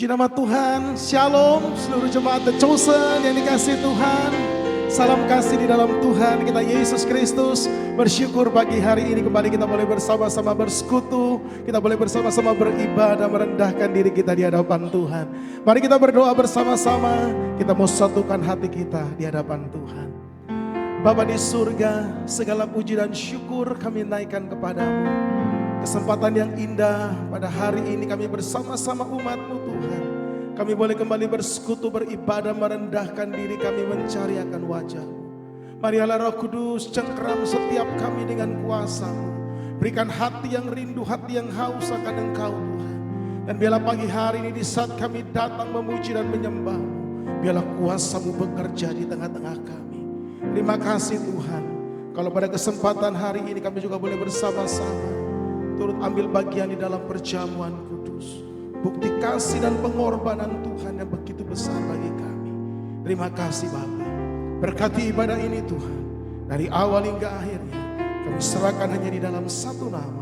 Puji nama Tuhan, Shalom seluruh jemaat The Chosen yang dikasihi Tuhan. Salam kasih di dalam Tuhan kita Yesus Kristus. Bersyukur pagi hari ini kembali kita boleh bersama-sama bersekutu. Kita boleh bersama-sama beribadah, merendahkan diri kita di hadapan Tuhan. Mari kita berdoa bersama-sama. Kita mau satukan hati kita di hadapan Tuhan. Bapa di surga, segala puji dan syukur kami naikkan kepadamu. Kesempatan yang indah pada hari ini kami bersama-sama umat-Mu Tuhan. Kami boleh kembali bersekutu, beribadah, merendahkan diri kami mencari akan wajah-Mu. Marilah Roh Kudus cengkeram setiap kami dengan kuasa-Mu. Berikan hati yang rindu, hati yang haus akan Engkau Tuhan. Dan biarlah pagi hari ini di saat kami datang memuji dan menyembah-Mu, biarlah kuasa-Mu bekerja di tengah-tengah kami. Terima kasih Tuhan. Kalau pada kesempatan hari ini kami juga boleh bersama-sama turut ambil bagian di dalam perjamuan kudus. Bukti kasih dan pengorbanan Tuhan yang begitu besar bagi kami. Terima kasih Bapa. Berkati ibadah ini Tuhan. Dari awal hingga akhirnya kami serahkan hanya di dalam satu nama,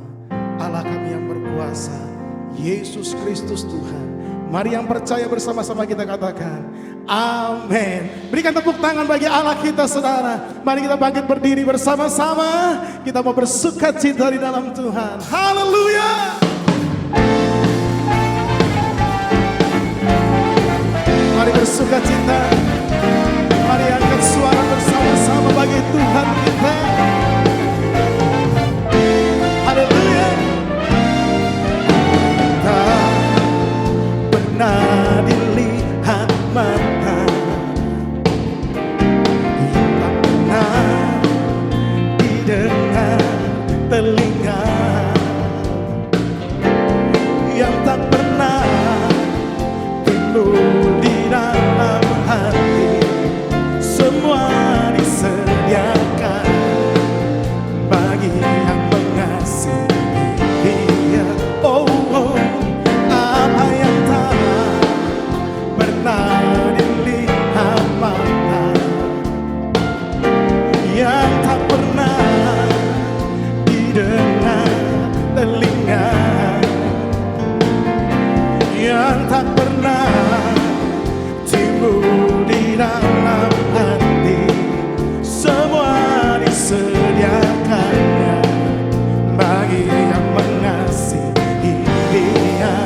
Allah kami yang berkuasa, Yesus Kristus Tuhan. Mari yang percaya bersama-sama kita katakan amin. Berikan tepuk tangan bagi Allah kita saudara. Mari kita bangkit berdiri bersama-sama. Kita mau bersukacita di dalam Tuhan. Haleluya. Mari bersukacita. Mari angkat suara bersama-sama bagi Tuhan kita. Haleluya. Pernah dilihat mata, tak pernah didengar telinga, yang tak pernah timbul di dalam hati, semua disediakan bagi yang mengasihi Dia. Oh, oh. Apa yang tak pernah dilihat mata, yang tak pernah didengar telinga, yang tak pernah timbul di dalam hati, semua disediakannya bagi yang mengasihi Dia.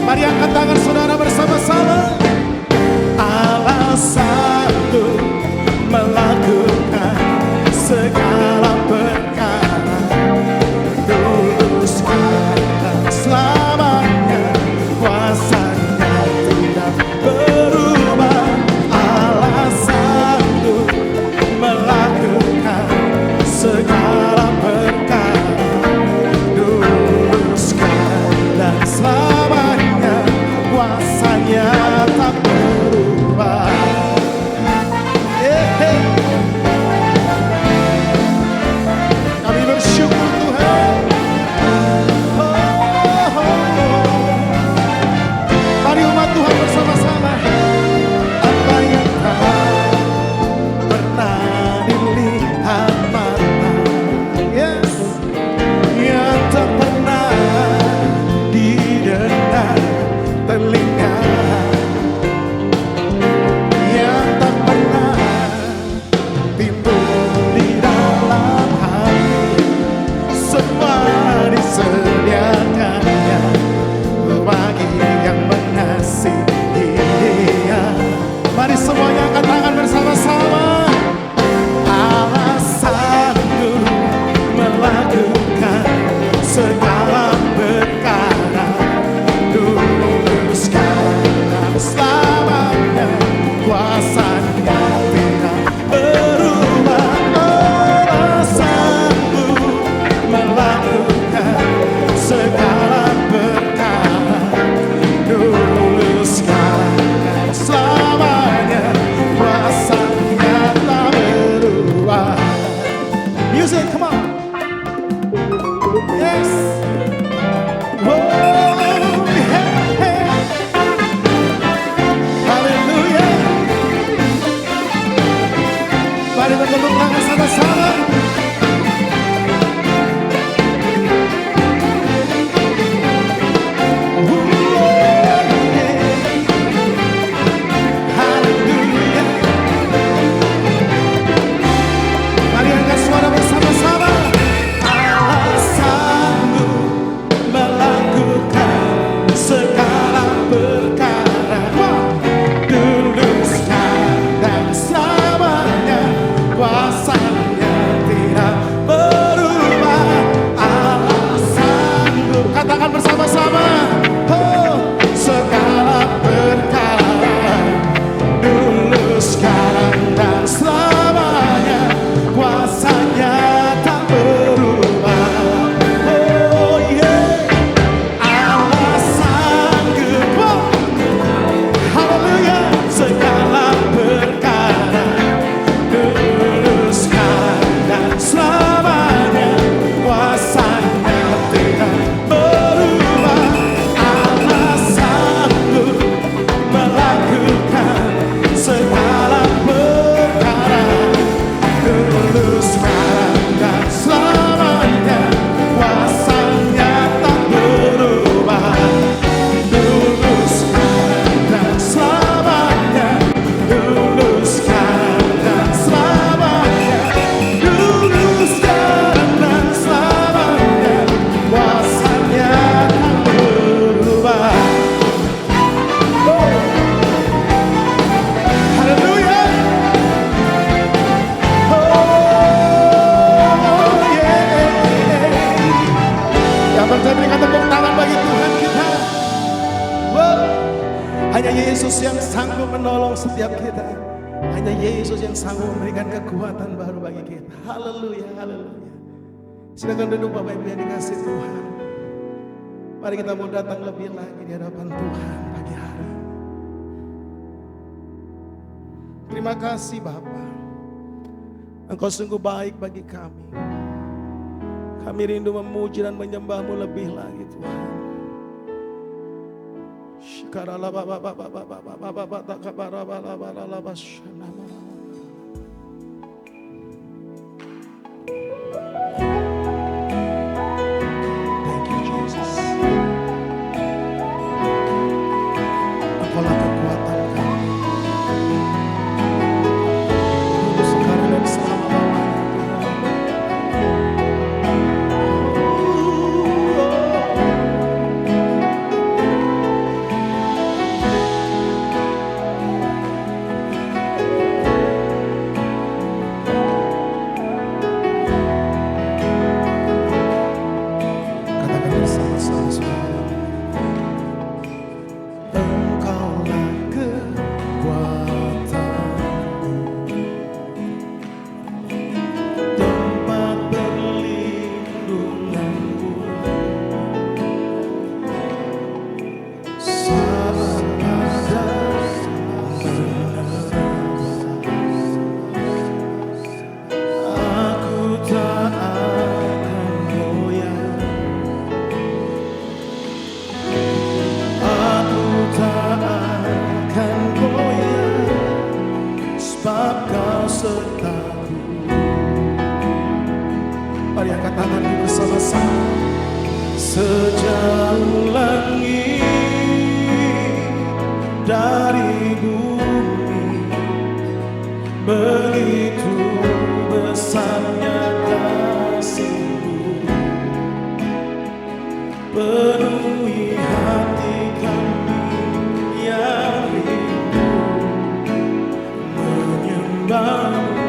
Mari angkat tangan saudara bersama-sama. Allah satu melakukan segala perkara, luruskan dan selamanya, kuasanya tidak berubah. Allah satu melakukan segala perkara, luruskan dan selamanya, kuasanya tak berubah. Kami bersyukur Tuhan. Mari umat Tuhan bersama-sama. Apa yang tak pernah dilihat mata, yes, yang tak pernah didengar telinga, yang tak pernah timbul di dalam hati, semua disediakannya bagi yang mengasihi Dia. Mari semuanya angkat tangan bersama-sama. Allah sanggup melakukan segala perkara, luruskan dan selamanya, kuasanya tidak berubah. Allah sanggup melakukan segala perkara, luruskan dan selamanya, kuasanya tak berubah. Music, come on. Yes. Whoa, hey, hey. Hallelujah. Mari bertepuk tangan sama-sama. Whoa, yeah. Yesus yang sanggup menolong setiap kita. Hanya Yesus yang sanggup memberikan kekuatan baru bagi kita. Haleluya, haleluya. Silakan duduk Bapak Ibu yang dikasih Tuhan. Mari kita mau datang lebih lagi di hadapan Tuhan pagi hari. Terima kasih Bapa. Engkau sungguh baik bagi kami. Kami rindu memuji dan menyembah-Mu lebih lagi Tuhan. Thank you Jesus. Engkaulah kekuatan kami. Dulu sekarang dan selama-lamanya Tuhan. Katakan bersama-sama saudara. Engkaulah kekuatanku, tempat perlindunganku, saat ada aku tak akan goyah, aku tak akan goyah, sebab Kau sertaku. Mari angkat tangan bersama-sama. Sejauh langit dari bumi, begitu besarnya kasih-Mu, penuhi hati kami yang rindu menyembah-Mu.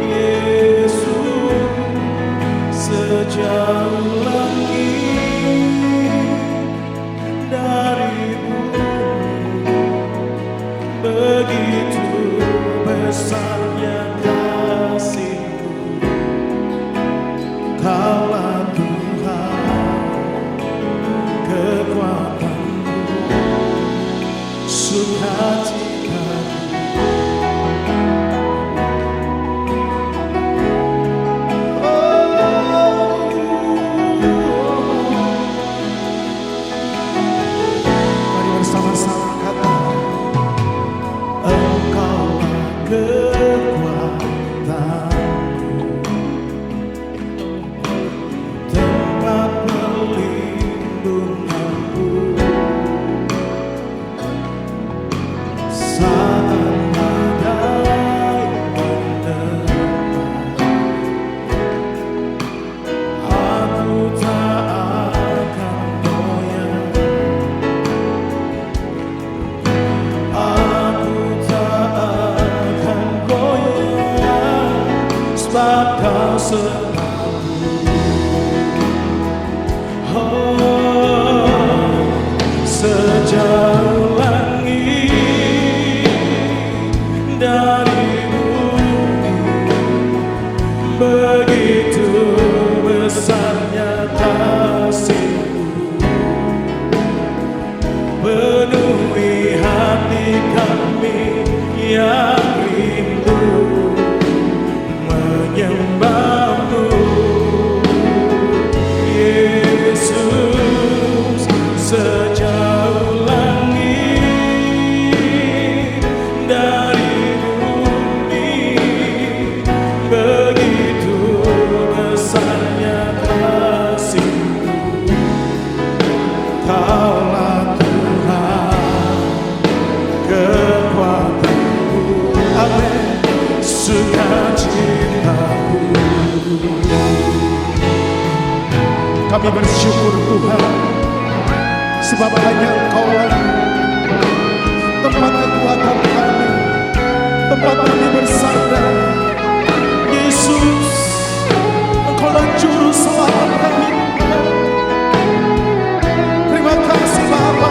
Yesus, sejauh langit dari bumi, begitu besarnya kasih-Mu. Kaulah Tuhan, kekuatanku, sukacitaku. Mari bersama-sama katakan, Engkaulah kekuatanku, tempat perlindunganku, saat badai menerpa, aku tak akan goyah, aku tak akan goyah, sebab Kau sertaku. Oh, sejauh langit dari bumi, begitu besarnya kasih-Mu, penuhi hati kami yang rindu menyembah-Mu. Yesus, sejauh langit dari bumi, begitu besarnya kasih-Mu. Kaulah Tuhan, kekuatanku, amin, sukacitaku. Kami bersyukur Tuhan, sebab hanya Engkaulah tempat kekuatan kami, tempat kami bersandar. Yesus, Engkaulah juru selamat kami. Terima kasih Bapa,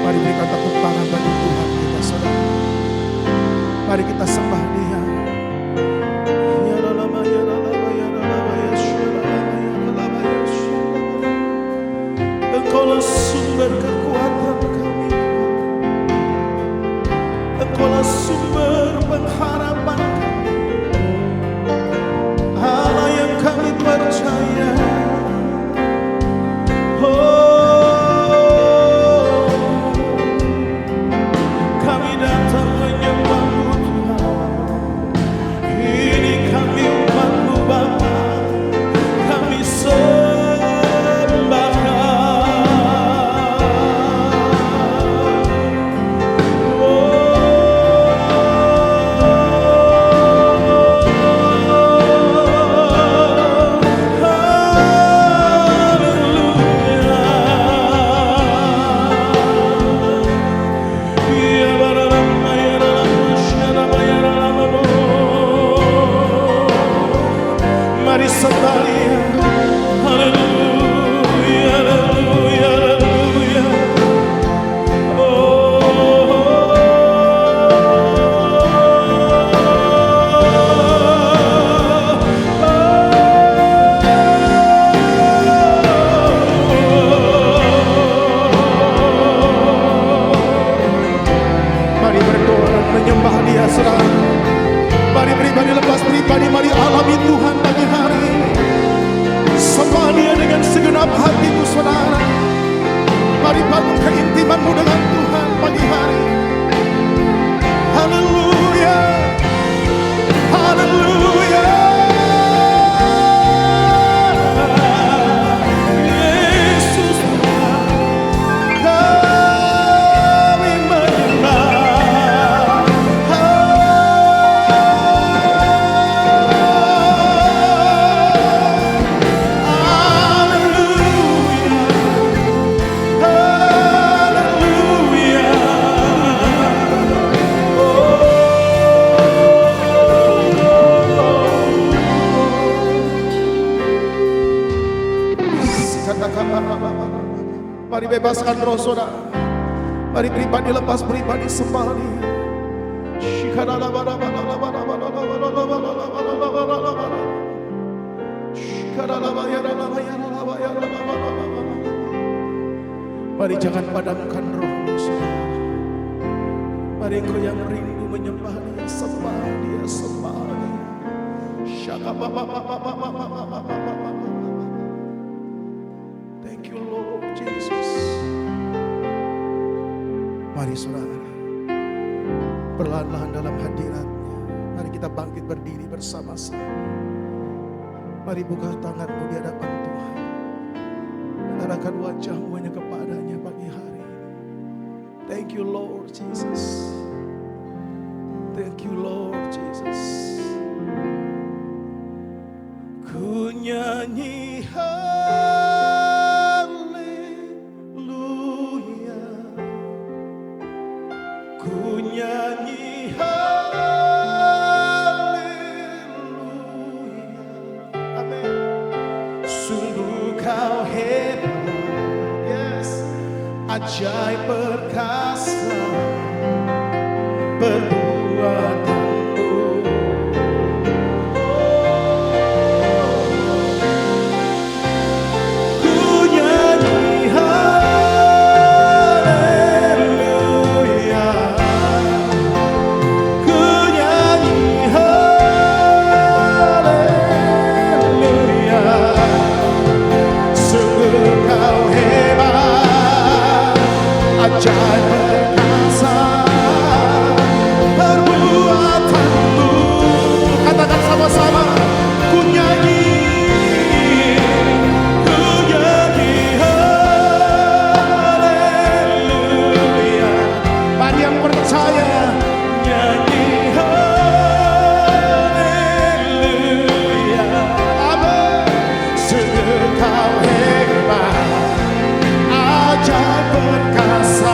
Mari berikan tepuk tangan bagi Tuhan kita, saudara. Mari kita sembah Dia. Engkaulah sumber kekuatan kami, Engkaulah sumber pengharapan kami, Allah yang kami percaya. Kami datang menyembah-Mu Tuhan. Ini kami umat-Mu Bapa, kami menyembah Dia, saudara. Mari pribadi lepas pribadi, mari alami Tuhan pagi hari ini. Sembah Dia dengan segenap hatimu, saudara. Mari bangun keintimanmu dengan Tuhan pagi hari ini. Haleluya, haleluya. Mari bebaskan roh saudara. Mari pribadi lepas pribadi sembah Dia. Mari jangan padamkan rohmu, saudara. Mari engkau yang rindu menyembah Dia, sembah Dia, sembah Dia. Thank you Lord Jesus. Mari saudara, perlahan-lahan dalam hadirat-Nya, mari kita bangkit berdiri bersama-sama. Mari buka tanganmu di hadapan Tuhan. Arahkan wajahmu hanya kepadanya pagi hari ini. Thank you Lord Jesus. Thank you Lord Jesus. Ku nyanyi haleluya, ku nyanyi haleluya. Amin. Sungguh Kau hebat, yes, ajaib perkasa perbuatan. Ajaib perkasa perbuatanmu. Katakan sama-sama, ku nyanyi haleluya. Mari yang percaya nyanyi haleluya. Amin. Sungguh Kau hebat, ajaib perkasa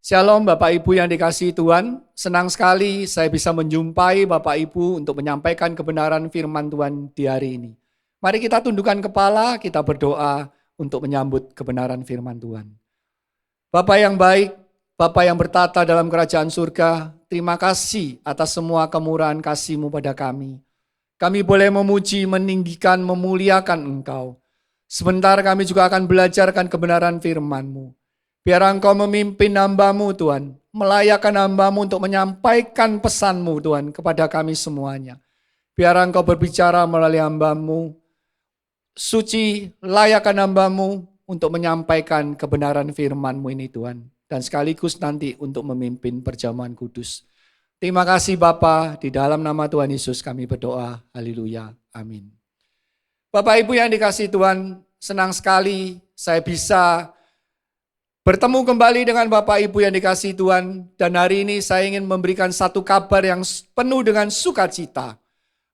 Shalom Bapak Ibu yang dikasihi Tuhan, senang sekali saya bisa menjumpai Bapak Ibu untuk menyampaikan kebenaran firman Tuhan di hari ini. Mari kita tundukkan kepala, kita berdoa untuk menyambut kebenaran firman Tuhan. Bapak yang baik, Bapak yang bertata dalam kerajaan surga, terima kasih atas semua kemurahan kasih-Mu pada kami. Kami boleh memuji, meninggikan, memuliakan Engkau. Sebentar kami juga akan belajarkan kebenaran firman-Mu. Biar Engkau memimpin hamba-Mu Tuhan, melayakkan hamba-Mu untuk menyampaikan pesan-Mu Tuhan kepada kami semuanya. Biar Engkau berbicara melalui hamba-Mu, suci, layakkan hamba-Mu untuk menyampaikan kebenaran firman-Mu ini Tuhan. Dan sekaligus nanti untuk memimpin perjamuan kudus. Terima kasih Bapa, di dalam nama Tuhan Yesus kami berdoa, haleluya, amin. Bapak Ibu yang dikasihi Tuhan, senang sekali saya bisa bertemu kembali dengan Bapak Ibu yang dikasihi Tuhan, dan hari ini saya ingin memberikan satu kabar yang penuh dengan sukacita,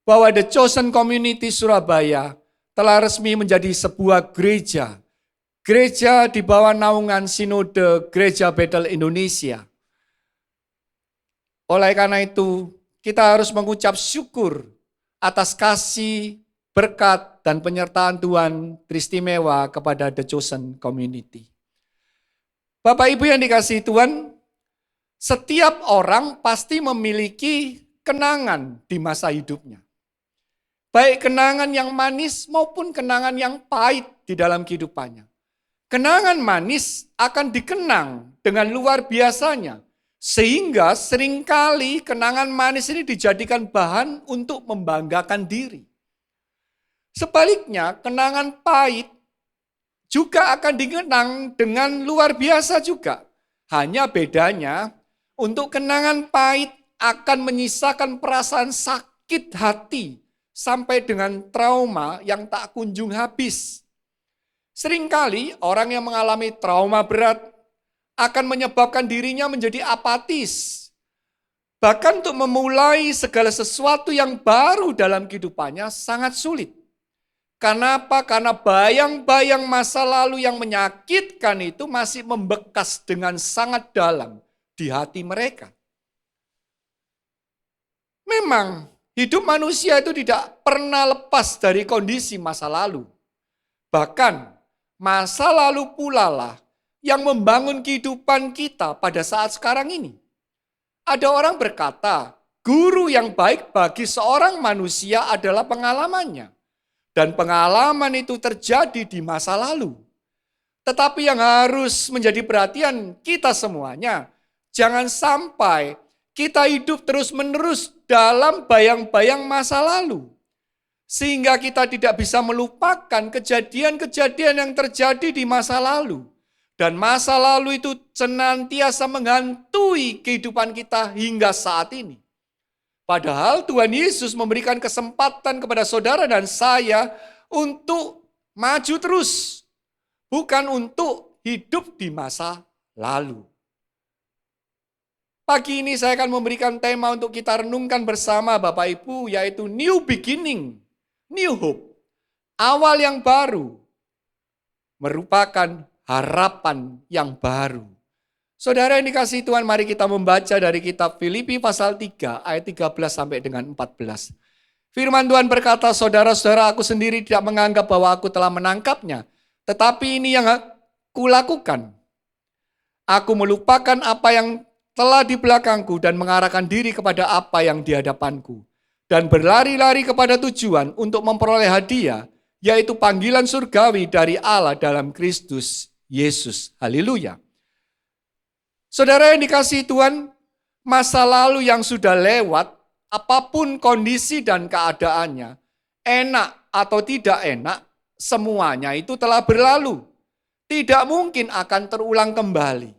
bahwa The Chosen Community Surabaya telah resmi menjadi sebuah gereja di bawah naungan Sinode Gereja Bethel Indonesia. Oleh karena itu, kita harus mengucap syukur atas kasih, berkat, dan penyertaan Tuhan teristimewa kepada The Chosen Community. Bapak Ibu yang dikasihi Tuhan, setiap orang pasti memiliki kenangan di masa hidupnya. Baik kenangan yang manis maupun kenangan yang pahit di dalam kehidupannya. Kenangan manis akan dikenang dengan luar biasanya, sehingga seringkali kenangan manis ini dijadikan bahan untuk membanggakan diri. Sebaliknya, kenangan pahit juga akan dikenang dengan luar biasa juga. Hanya bedanya, untuk kenangan pahit akan menyisakan perasaan sakit hati sampai dengan trauma yang tak kunjung habis. Seringkali orang yang mengalami trauma berat akan menyebabkan dirinya menjadi apatis. Bahkan untuk memulai segala sesuatu yang baru dalam kehidupannya sangat sulit. Kenapa? Karena bayang-bayang masa lalu yang menyakitkan itu masih membekas dengan sangat dalam di hati mereka. Memang hidup manusia itu tidak pernah lepas dari kondisi masa lalu. Bahkan masa lalu pula lah yang membangun kehidupan kita pada saat sekarang ini. Ada orang berkata, guru yang baik bagi seorang manusia adalah pengalamannya. Dan pengalaman itu terjadi di masa lalu. Tetapi yang harus menjadi perhatian kita semuanya, jangan sampai kita hidup terus-menerus dalam bayang-bayang masa lalu. Sehingga kita tidak bisa melupakan kejadian-kejadian yang terjadi di masa lalu. Dan masa lalu itu senantiasa menghantui kehidupan kita hingga saat ini. Padahal Tuhan Yesus memberikan kesempatan kepada saudara dan saya untuk maju terus. Bukan untuk hidup di masa lalu. Pagi ini saya akan memberikan tema untuk kita renungkan bersama Bapak Ibu, yaitu New Beginning, New Hope. Awal yang baru merupakan harapan yang baru. Saudara yang dikasihi Tuhan, mari kita membaca dari kitab Filipi pasal 3 ayat 13 sampai dengan 14. Firman Tuhan berkata, saudara-saudara, aku sendiri tidak menganggap bahwa aku telah menangkapnya, tetapi ini yang kulakukan. Aku melupakan apa yang telah di belakangku dan mengarahkan diri kepada apa yang di hadapanku. Dan berlari-lari kepada tujuan untuk memperoleh hadiah, yaitu panggilan surgawi dari Allah dalam Kristus Yesus. Haleluya. Saudara yang dikasihi Tuhan, masa lalu yang sudah lewat, apapun kondisi dan keadaannya, enak atau tidak enak, semuanya itu telah berlalu. Tidak mungkin akan terulang kembali.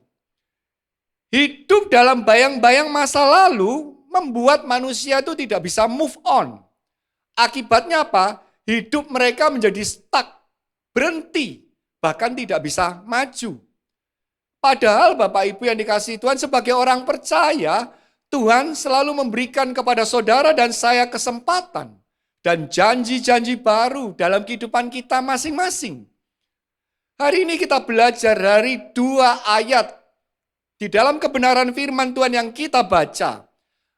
Hidup dalam bayang-bayang masa lalu membuat manusia itu tidak bisa move on. Akibatnya apa? Hidup mereka menjadi stuck, berhenti, bahkan tidak bisa maju. Padahal Bapak Ibu yang dikasihi Tuhan, sebagai orang percaya, Tuhan selalu memberikan kepada saudara dan saya kesempatan dan janji-janji baru dalam kehidupan kita masing-masing. Hari ini kita belajar dari 2 ayat di dalam kebenaran firman Tuhan yang kita baca,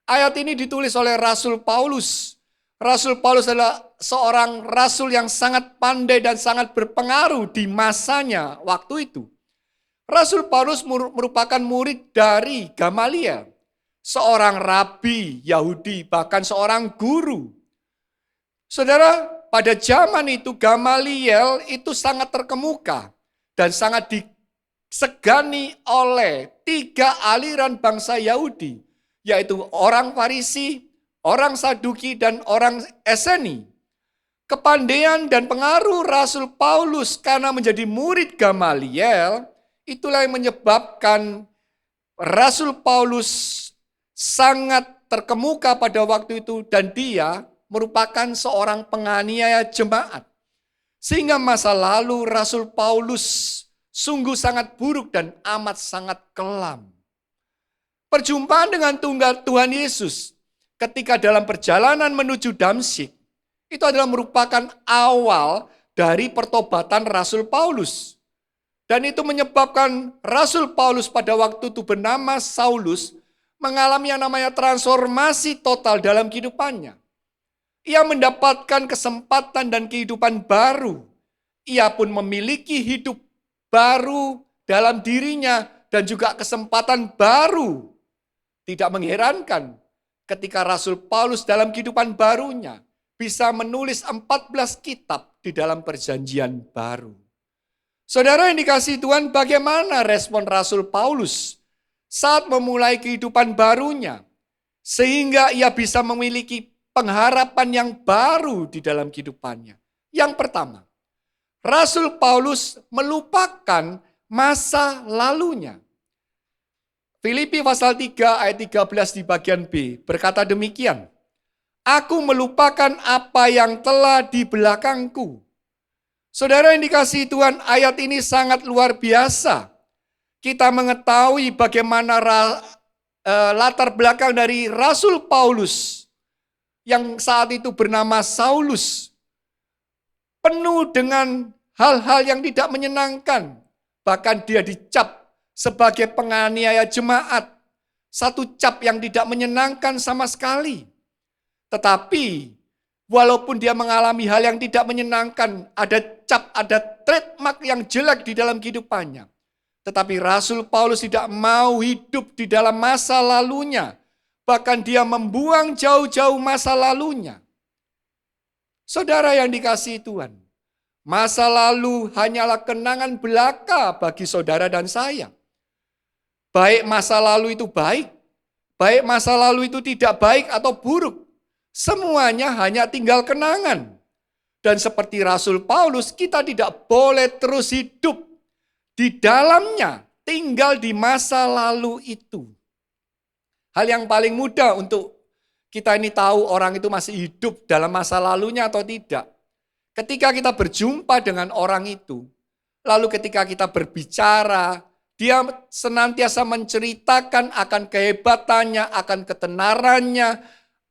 ayat ini ditulis oleh Rasul Paulus. Rasul Paulus adalah seorang rasul yang sangat pandai dan sangat berpengaruh di masanya waktu itu. Rasul Paulus merupakan murid dari Gamaliel, seorang rabi Yahudi, bahkan seorang guru. Saudara, pada zaman itu Gamaliel itu sangat terkemuka dan sangat disegani oleh 3 aliran bangsa Yahudi, yaitu orang Farisi, orang Saduki, dan orang Eseni. Kepandaian dan pengaruh Rasul Paulus karena menjadi murid Gamaliel, itulah yang menyebabkan Rasul Paulus sangat terkemuka pada waktu itu dan dia merupakan seorang penganiaya jemaat. Sehingga masa lalu Rasul Paulus sungguh sangat buruk dan amat sangat kelam. Perjumpaan dengan Tuhan Yesus ketika dalam perjalanan menuju Damsyik, itu adalah merupakan awal dari pertobatan Rasul Paulus. Dan itu menyebabkan Rasul Paulus pada waktu itu bernama Saulus mengalami yang namanya transformasi total dalam kehidupannya. Ia mendapatkan kesempatan dan kehidupan baru. Ia pun memiliki hidup baru dalam dirinya dan juga kesempatan baru. Tidak mengherankan ketika Rasul Paulus dalam kehidupan barunya bisa menulis 14 kitab di dalam perjanjian baru. Saudara yang dikasihi Tuhan, bagaimana respon Rasul Paulus saat memulai kehidupan barunya, sehingga ia bisa memiliki pengharapan yang baru di dalam kehidupannya? Yang pertama, Rasul Paulus melupakan masa lalunya. Filipi pasal 3 ayat 13 di bagian B berkata demikian, "Aku melupakan apa yang telah di belakangku." Saudara yang dikasihi Tuhan, ayat ini sangat luar biasa. Kita mengetahui bagaimana latar belakang dari Rasul Paulus yang saat itu bernama Saulus. Penuh dengan hal-hal yang tidak menyenangkan. Bahkan dia dicap sebagai penganiaya jemaat. Satu cap yang tidak menyenangkan sama sekali. Tetapi walaupun dia mengalami hal yang tidak menyenangkan, ada cap, ada trademark yang jelek di dalam kehidupannya. Tetapi Rasul Paulus tidak mau hidup di dalam masa lalunya. Bahkan dia membuang jauh-jauh masa lalunya. Saudara yang dikasihi Tuhan, masa lalu hanyalah kenangan belaka bagi saudara dan saya. Baik masa lalu itu baik, baik masa lalu itu tidak baik atau buruk. Semuanya hanya tinggal kenangan. Dan seperti Rasul Paulus, kita tidak boleh terus hidup di dalamnya, tinggal di masa lalu itu. Hal yang paling mudah untuk kita ini tahu orang itu masih hidup dalam masa lalunya atau tidak. Ketika kita berjumpa dengan orang itu, lalu ketika kita berbicara, dia senantiasa menceritakan akan kehebatannya, akan ketenarannya,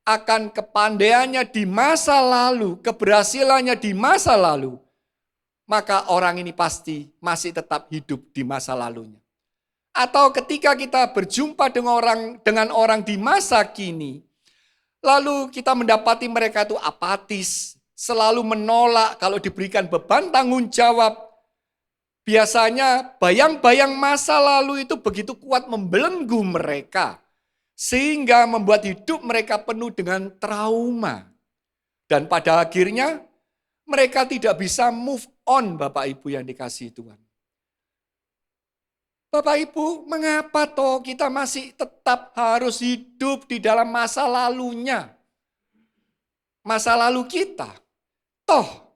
akan kepandaiannya di masa lalu, keberhasilannya di masa lalu, maka orang ini pasti masih tetap hidup di masa lalunya. Atau ketika kita berjumpa dengan orang di masa kini, lalu kita mendapati mereka itu apatis, selalu menolak kalau diberikan beban tanggung jawab. Biasanya bayang-bayang masa lalu itu begitu kuat membelenggu mereka, sehingga membuat hidup mereka penuh dengan trauma. Dan pada akhirnya mereka tidak bisa move on, Bapak Ibu yang dikasihi Tuhan. Bapak Ibu, mengapa toh kita masih tetap harus hidup di dalam masa lalunya? Masa lalu kita. Toh,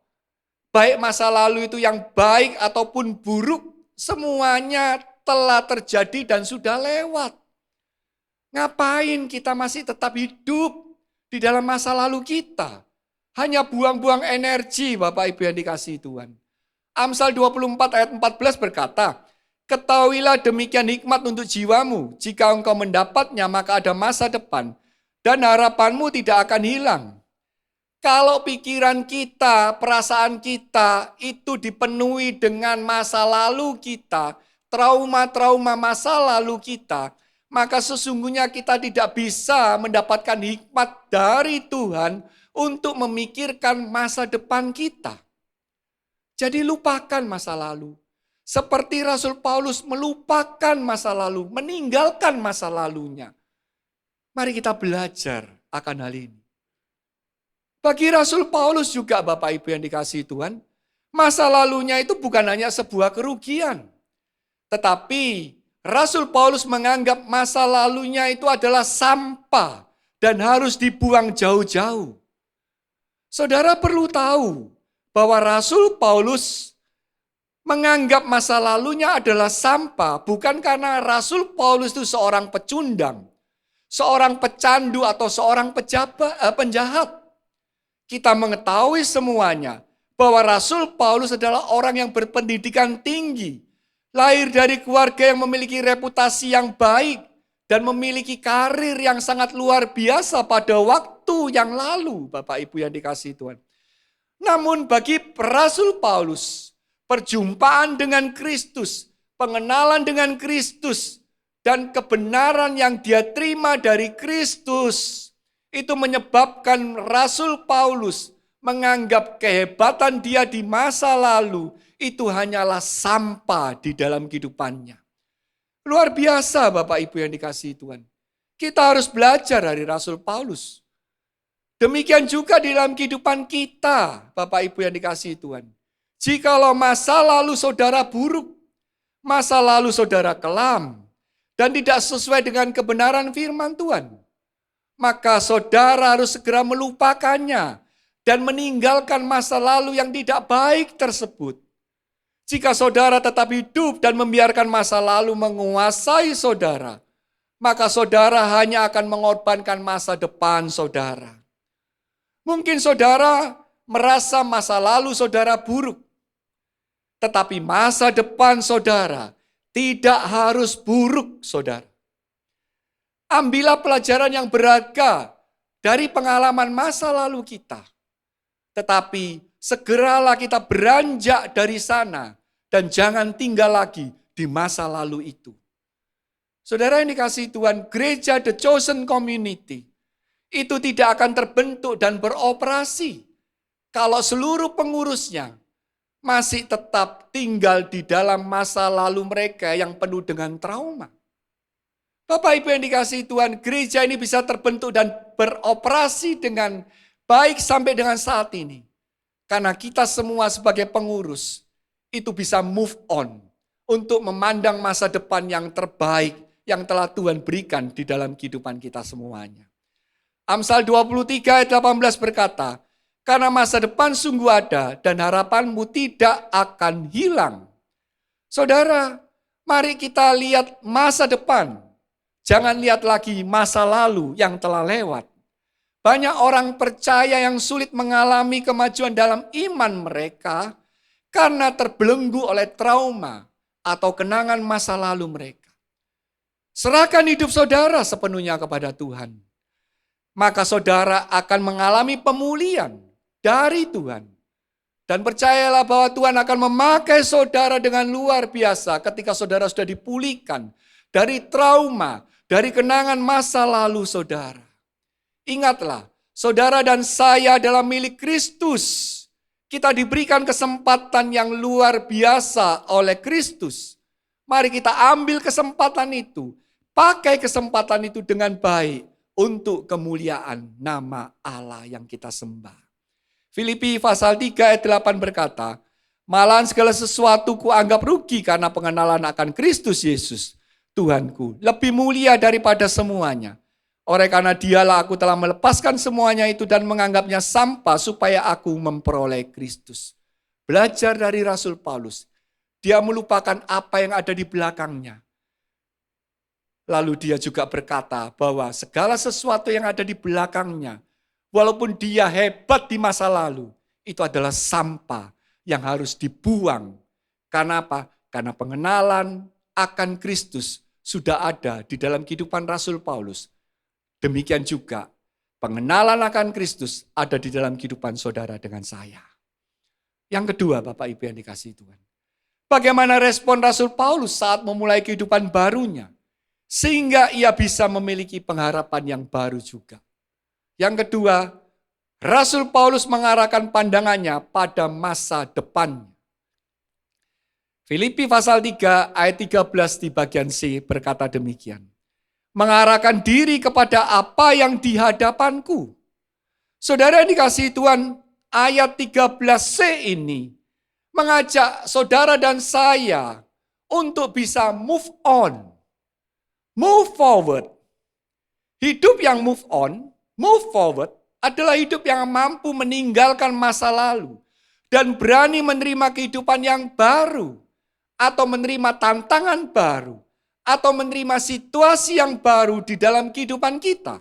baik masa lalu itu yang baik ataupun buruk, semuanya telah terjadi dan sudah lewat. Ngapain kita masih tetap hidup di dalam masa lalu kita? Hanya buang-buang energi, Bapak Ibu yang dikasihi Tuhan. Amsal 24 ayat 14 berkata, "Ketahuilah demikian hikmat untuk jiwamu, jika engkau mendapatnya maka ada masa depan, dan harapanmu tidak akan hilang." Kalau pikiran kita, perasaan kita itu dipenuhi dengan masa lalu kita, trauma-trauma masa lalu kita, maka sesungguhnya kita tidak bisa mendapatkan hikmat dari Tuhan untuk memikirkan masa depan kita. Jadi lupakan masa lalu. Seperti Rasul Paulus melupakan masa lalu, meninggalkan masa lalunya. Mari kita belajar akan hal ini. Bagi Rasul Paulus juga Bapak Ibu yang dikasihi Tuhan, masa lalunya itu bukan hanya sebuah kerugian. Tetapi Rasul Paulus menganggap masa lalunya itu adalah sampah dan harus dibuang jauh-jauh. Saudara perlu tahu bahwa Rasul Paulus menganggap masa lalunya adalah sampah bukan karena Rasul Paulus itu seorang pecundang, seorang pecandu atau seorang penjahat. Kita mengetahui semuanya bahwa Rasul Paulus adalah orang yang berpendidikan tinggi, lahir dari keluarga yang memiliki reputasi yang baik dan memiliki karir yang sangat luar biasa pada waktu yang lalu, Bapak Ibu yang dikasihi Tuhan. Namun bagi Rasul Paulus, perjumpaan dengan Kristus, pengenalan dengan Kristus, dan kebenaran yang dia terima dari Kristus, itu menyebabkan Rasul Paulus menganggap kehebatan dia di masa lalu itu hanyalah sampah di dalam kehidupannya. Luar biasa Bapak Ibu yang dikasihi Tuhan. Kita harus belajar dari Rasul Paulus. Demikian juga di dalam kehidupan kita, Bapak Ibu yang dikasihi Tuhan. Jikalau masa lalu saudara buruk, masa lalu saudara kelam, dan tidak sesuai dengan kebenaran firman Tuhan, maka saudara harus segera melupakannya dan meninggalkan masa lalu yang tidak baik tersebut. Jika saudara tetap hidup dan membiarkan masa lalu menguasai saudara, maka saudara hanya akan mengorbankan masa depan saudara. Mungkin saudara merasa masa lalu saudara buruk, tetapi masa depan saudara tidak harus buruk, saudara. Ambillah pelajaran yang berharga dari pengalaman masa lalu kita. Tetapi segeralah kita beranjak dari sana dan jangan tinggal lagi di masa lalu itu. Saudara yang dikasihi Tuhan, gereja The Chosen Community itu tidak akan terbentuk dan beroperasi kalau seluruh pengurusnya masih tetap tinggal di dalam masa lalu mereka yang penuh dengan trauma. Bapak Ibu yang dikasihi Tuhan, gereja ini bisa terbentuk dan beroperasi dengan baik sampai dengan saat ini. Karena kita semua sebagai pengurus itu bisa move on untuk memandang masa depan yang terbaik yang telah Tuhan berikan di dalam kehidupan kita semuanya. Amsal 23 ayat 18 berkata, karena masa depan sungguh ada dan harapanmu tidak akan hilang. Saudara, mari kita lihat masa depan. Jangan lihat lagi masa lalu yang telah lewat. Banyak orang percaya yang sulit mengalami kemajuan dalam iman mereka karena terbelenggu oleh trauma atau kenangan masa lalu mereka. Serahkan hidup saudara sepenuhnya kepada Tuhan. Maka saudara akan mengalami pemulihan dari Tuhan. Dan percayalah bahwa Tuhan akan memakai saudara dengan luar biasa ketika saudara sudah dipulihkan dari trauma, dari kenangan masa lalu saudara. Ingatlah, saudara dan saya adalah milik Kristus. Kita diberikan kesempatan yang luar biasa oleh Kristus. Mari kita ambil kesempatan itu. Pakai kesempatan itu dengan baik untuk kemuliaan nama Allah yang kita sembah. Filipi pasal 3 ayat 8 berkata, malahan segala sesuatu kuanggap rugi karena pengenalan akan Kristus Yesus, Tuhanku, lebih mulia daripada semuanya. Oleh karena dialah aku telah melepaskan semuanya itu dan menganggapnya sampah supaya aku memperoleh Kristus. Belajar dari Rasul Paulus. Dia melupakan apa yang ada di belakangnya. Lalu dia juga berkata bahwa segala sesuatu yang ada di belakangnya, walaupun dia hebat di masa lalu, itu adalah sampah yang harus dibuang. Karena apa? Karena pengenalan akan Kristus sudah ada di dalam kehidupan Rasul Paulus. Demikian juga pengenalan akan Kristus ada di dalam kehidupan saudara dengan saya. Yang kedua, Bapak Ibu yang dikasihi Tuhan. Bagaimana respon Rasul Paulus saat memulai kehidupan barunya, sehingga ia bisa memiliki pengharapan yang baru juga. Yang kedua, Rasul Paulus mengarahkan pandangannya pada masa depannya. Filipi pasal 3 ayat 13 di bagian C berkata demikian. Mengarahkan diri kepada apa yang di hadapanku. Saudara yang dikasihi Tuhan, ayat 13C ini mengajak saudara dan saya untuk bisa move on, move forward. Hidup yang move on, move forward adalah hidup yang mampu meninggalkan masa lalu dan berani menerima kehidupan yang baru atau menerima tantangan baru atau menerima situasi yang baru di dalam kehidupan kita.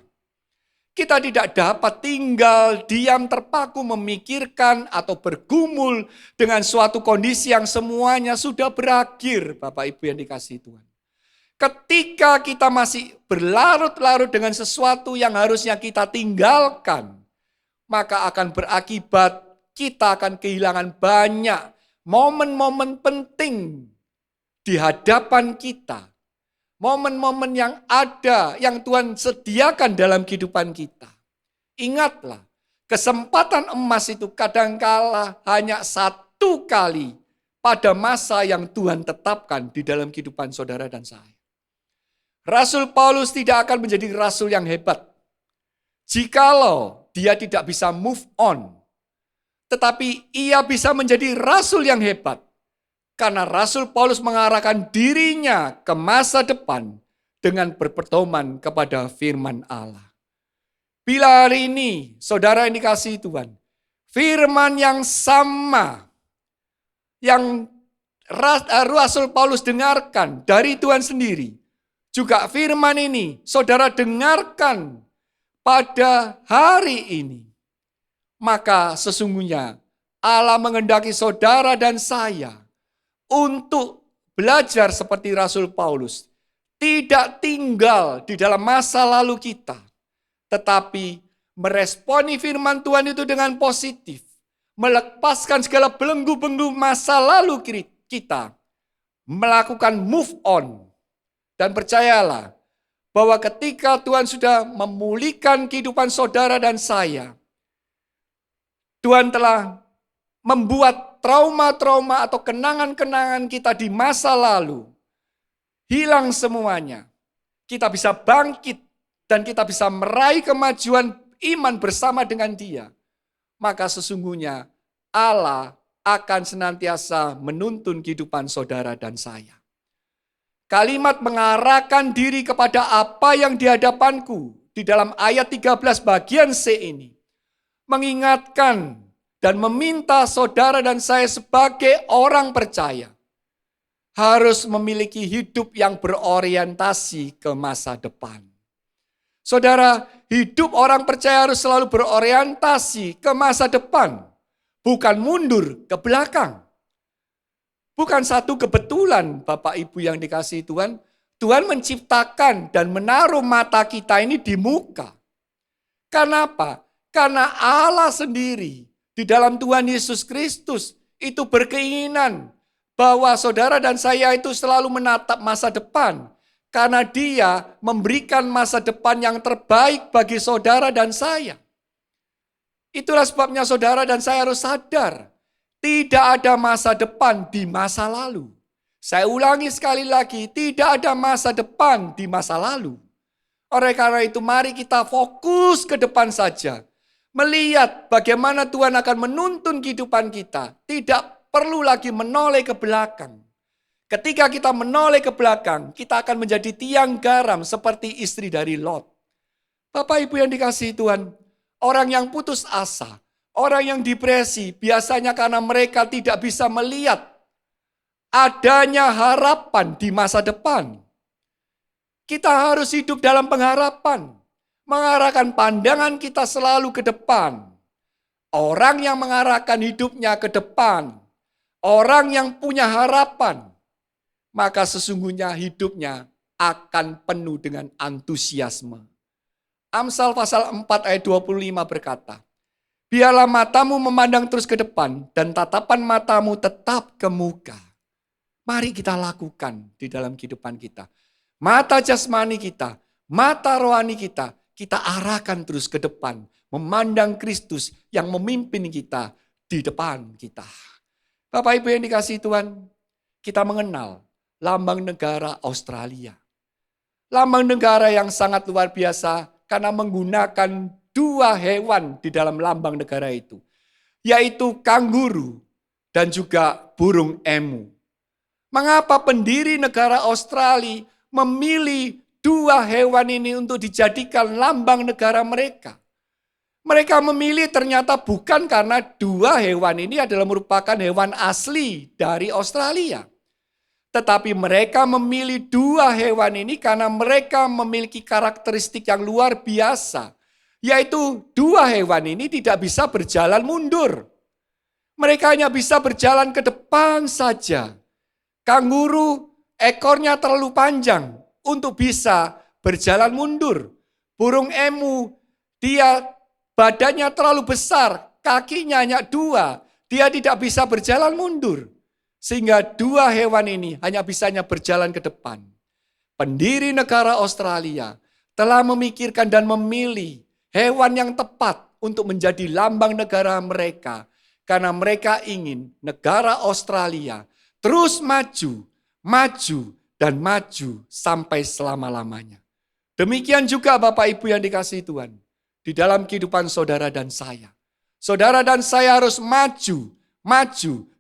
Kita tidak dapat tinggal diam terpaku memikirkan atau bergumul dengan suatu kondisi yang semuanya sudah berakhir, Bapak Ibu yang dikasihi Tuhan. Ketika kita masih berlarut-larut dengan sesuatu yang harusnya kita tinggalkan, maka akan berakibat kita akan kehilangan banyak momen-momen penting di hadapan kita. Momen-momen yang ada, yang Tuhan sediakan dalam kehidupan kita. Ingatlah, kesempatan emas itu kadangkala hanya satu kali pada masa yang Tuhan tetapkan di dalam kehidupan saudara dan saya. Rasul Paulus tidak akan menjadi rasul yang hebat jikalau dia tidak bisa move on. Tetapi ia bisa menjadi rasul yang hebat karena Rasul Paulus mengarahkan dirinya ke masa depan dengan berpedoman kepada firman Allah. Bila hari ini saudara yang dikasihi Tuhan, firman yang sama yang Rasul Paulus dengarkan dari Tuhan sendiri, juga firman ini saudara dengarkan pada hari ini, maka sesungguhnya Allah menghendaki saudara dan saya untuk belajar seperti Rasul Paulus, tidak tinggal di dalam masa lalu kita, tetapi meresponi firman Tuhan itu dengan positif, melepaskan segala belenggu-belenggu masa lalu kita, melakukan move on. Dan percayalah bahwa ketika Tuhan sudah memulihkan kehidupan saudara dan saya, Tuhan telah membuat trauma-trauma atau kenangan-kenangan kita di masa lalu hilang semuanya. Kita bisa bangkit dan kita bisa meraih kemajuan iman bersama dengan Dia. Maka sesungguhnya Allah akan senantiasa menuntun kehidupan saudara dan saya. Kalimat mengarahkan diri kepada apa yang di hadapanku di dalam ayat 13 bagian C ini mengingatkan dan meminta saudara dan saya sebagai orang percaya harus memiliki hidup yang berorientasi ke masa depan. Saudara, hidup orang percaya harus selalu berorientasi ke masa depan, bukan mundur ke belakang. Bukan satu kebetulan, Bapak Ibu yang dikasihi Tuhan, Tuhan menciptakan dan menaruh mata kita ini di muka. Kenapa? Karena Allah sendiri di dalam Tuhan Yesus Kristus itu berkeinginan bahwa saudara dan saya itu selalu menatap masa depan. Karena Dia memberikan masa depan yang terbaik bagi saudara dan saya. Itulah sebabnya saudara dan saya harus sadar, tidak ada masa depan di masa lalu. Saya ulangi sekali lagi, tidak ada masa depan di masa lalu. Oleh karena itu mari kita fokus ke depan saja. Melihat bagaimana Tuhan akan menuntun kehidupan kita. Tidak perlu lagi menoleh ke belakang. Ketika kita menoleh ke belakang, kita akan menjadi tiang garam seperti istri dari Lot. Bapak Ibu yang dikasihi Tuhan, orang yang putus asa, orang yang depresi, biasanya karena mereka tidak bisa melihat adanya harapan di masa depan. Kita harus hidup dalam pengharapan, mengarahkan pandangan kita selalu ke depan. Orang yang mengarahkan hidupnya ke depan, orang yang punya harapan, maka sesungguhnya hidupnya akan penuh dengan antusiasme. Amsal pasal 4 ayat 25 berkata, biarlah matamu memandang terus ke depan dan tatapan matamu tetap ke muka. Mari kita lakukan di dalam kehidupan kita. Mata jasmani kita, mata rohani kita arahkan terus ke depan. Memandang Kristus yang memimpin kita di depan kita. Bapak Ibu yang dikasihi Tuhan, kita mengenal lambang negara Australia. Lambang negara yang sangat luar biasa karena menggunakan dua hewan di dalam lambang negara itu. Yaitu kanguru dan juga burung emu. Mengapa pendiri negara Australia memilih dua hewan ini untuk dijadikan lambang negara mereka? Mereka memilih ternyata bukan karena dua hewan ini adalah merupakan hewan asli dari Australia. Tetapi mereka memilih dua hewan ini karena mereka memiliki karakteristik yang luar biasa. Yaitu dua hewan ini tidak bisa berjalan mundur. Mereka hanya bisa berjalan ke depan saja. Kanguru ekornya terlalu panjang untuk bisa berjalan mundur. Burung emu dia badannya terlalu besar, kakinya hanya dua. Dia tidak bisa berjalan mundur. Sehingga dua hewan ini hanya bisanya berjalan ke depan. Pendiri negara Australia telah memikirkan dan memilih hewan yang tepat untuk menjadi lambang negara mereka. Karena mereka ingin negara Australia terus maju, dan maju sampai selama-lamanya. Demikian juga Bapak Ibu yang dikasihi Tuhan. Di dalam kehidupan saudara dan saya. Saudara dan saya harus maju,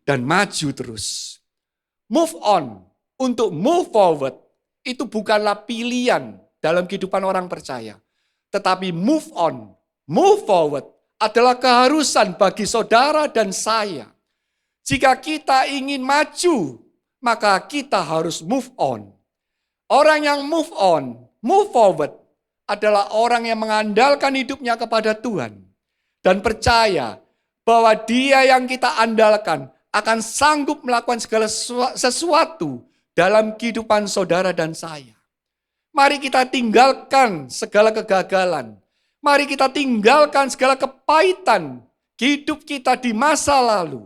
dan maju terus. Move on, untuk move forward, itu bukanlah pilihan dalam kehidupan orang percaya. Tetapi move on, move forward, adalah keharusan bagi saudara dan saya. Jika kita ingin maju, maka kita harus move on. Orang yang move on, move forward, adalah orang yang mengandalkan hidupnya kepada Tuhan. Dan percaya bahwa Dia yang kita andalkan akan sanggup melakukan segala sesuatu dalam kehidupan saudara dan saya. Mari kita tinggalkan segala kegagalan. Mari kita tinggalkan segala kepahitan hidup kita di masa lalu.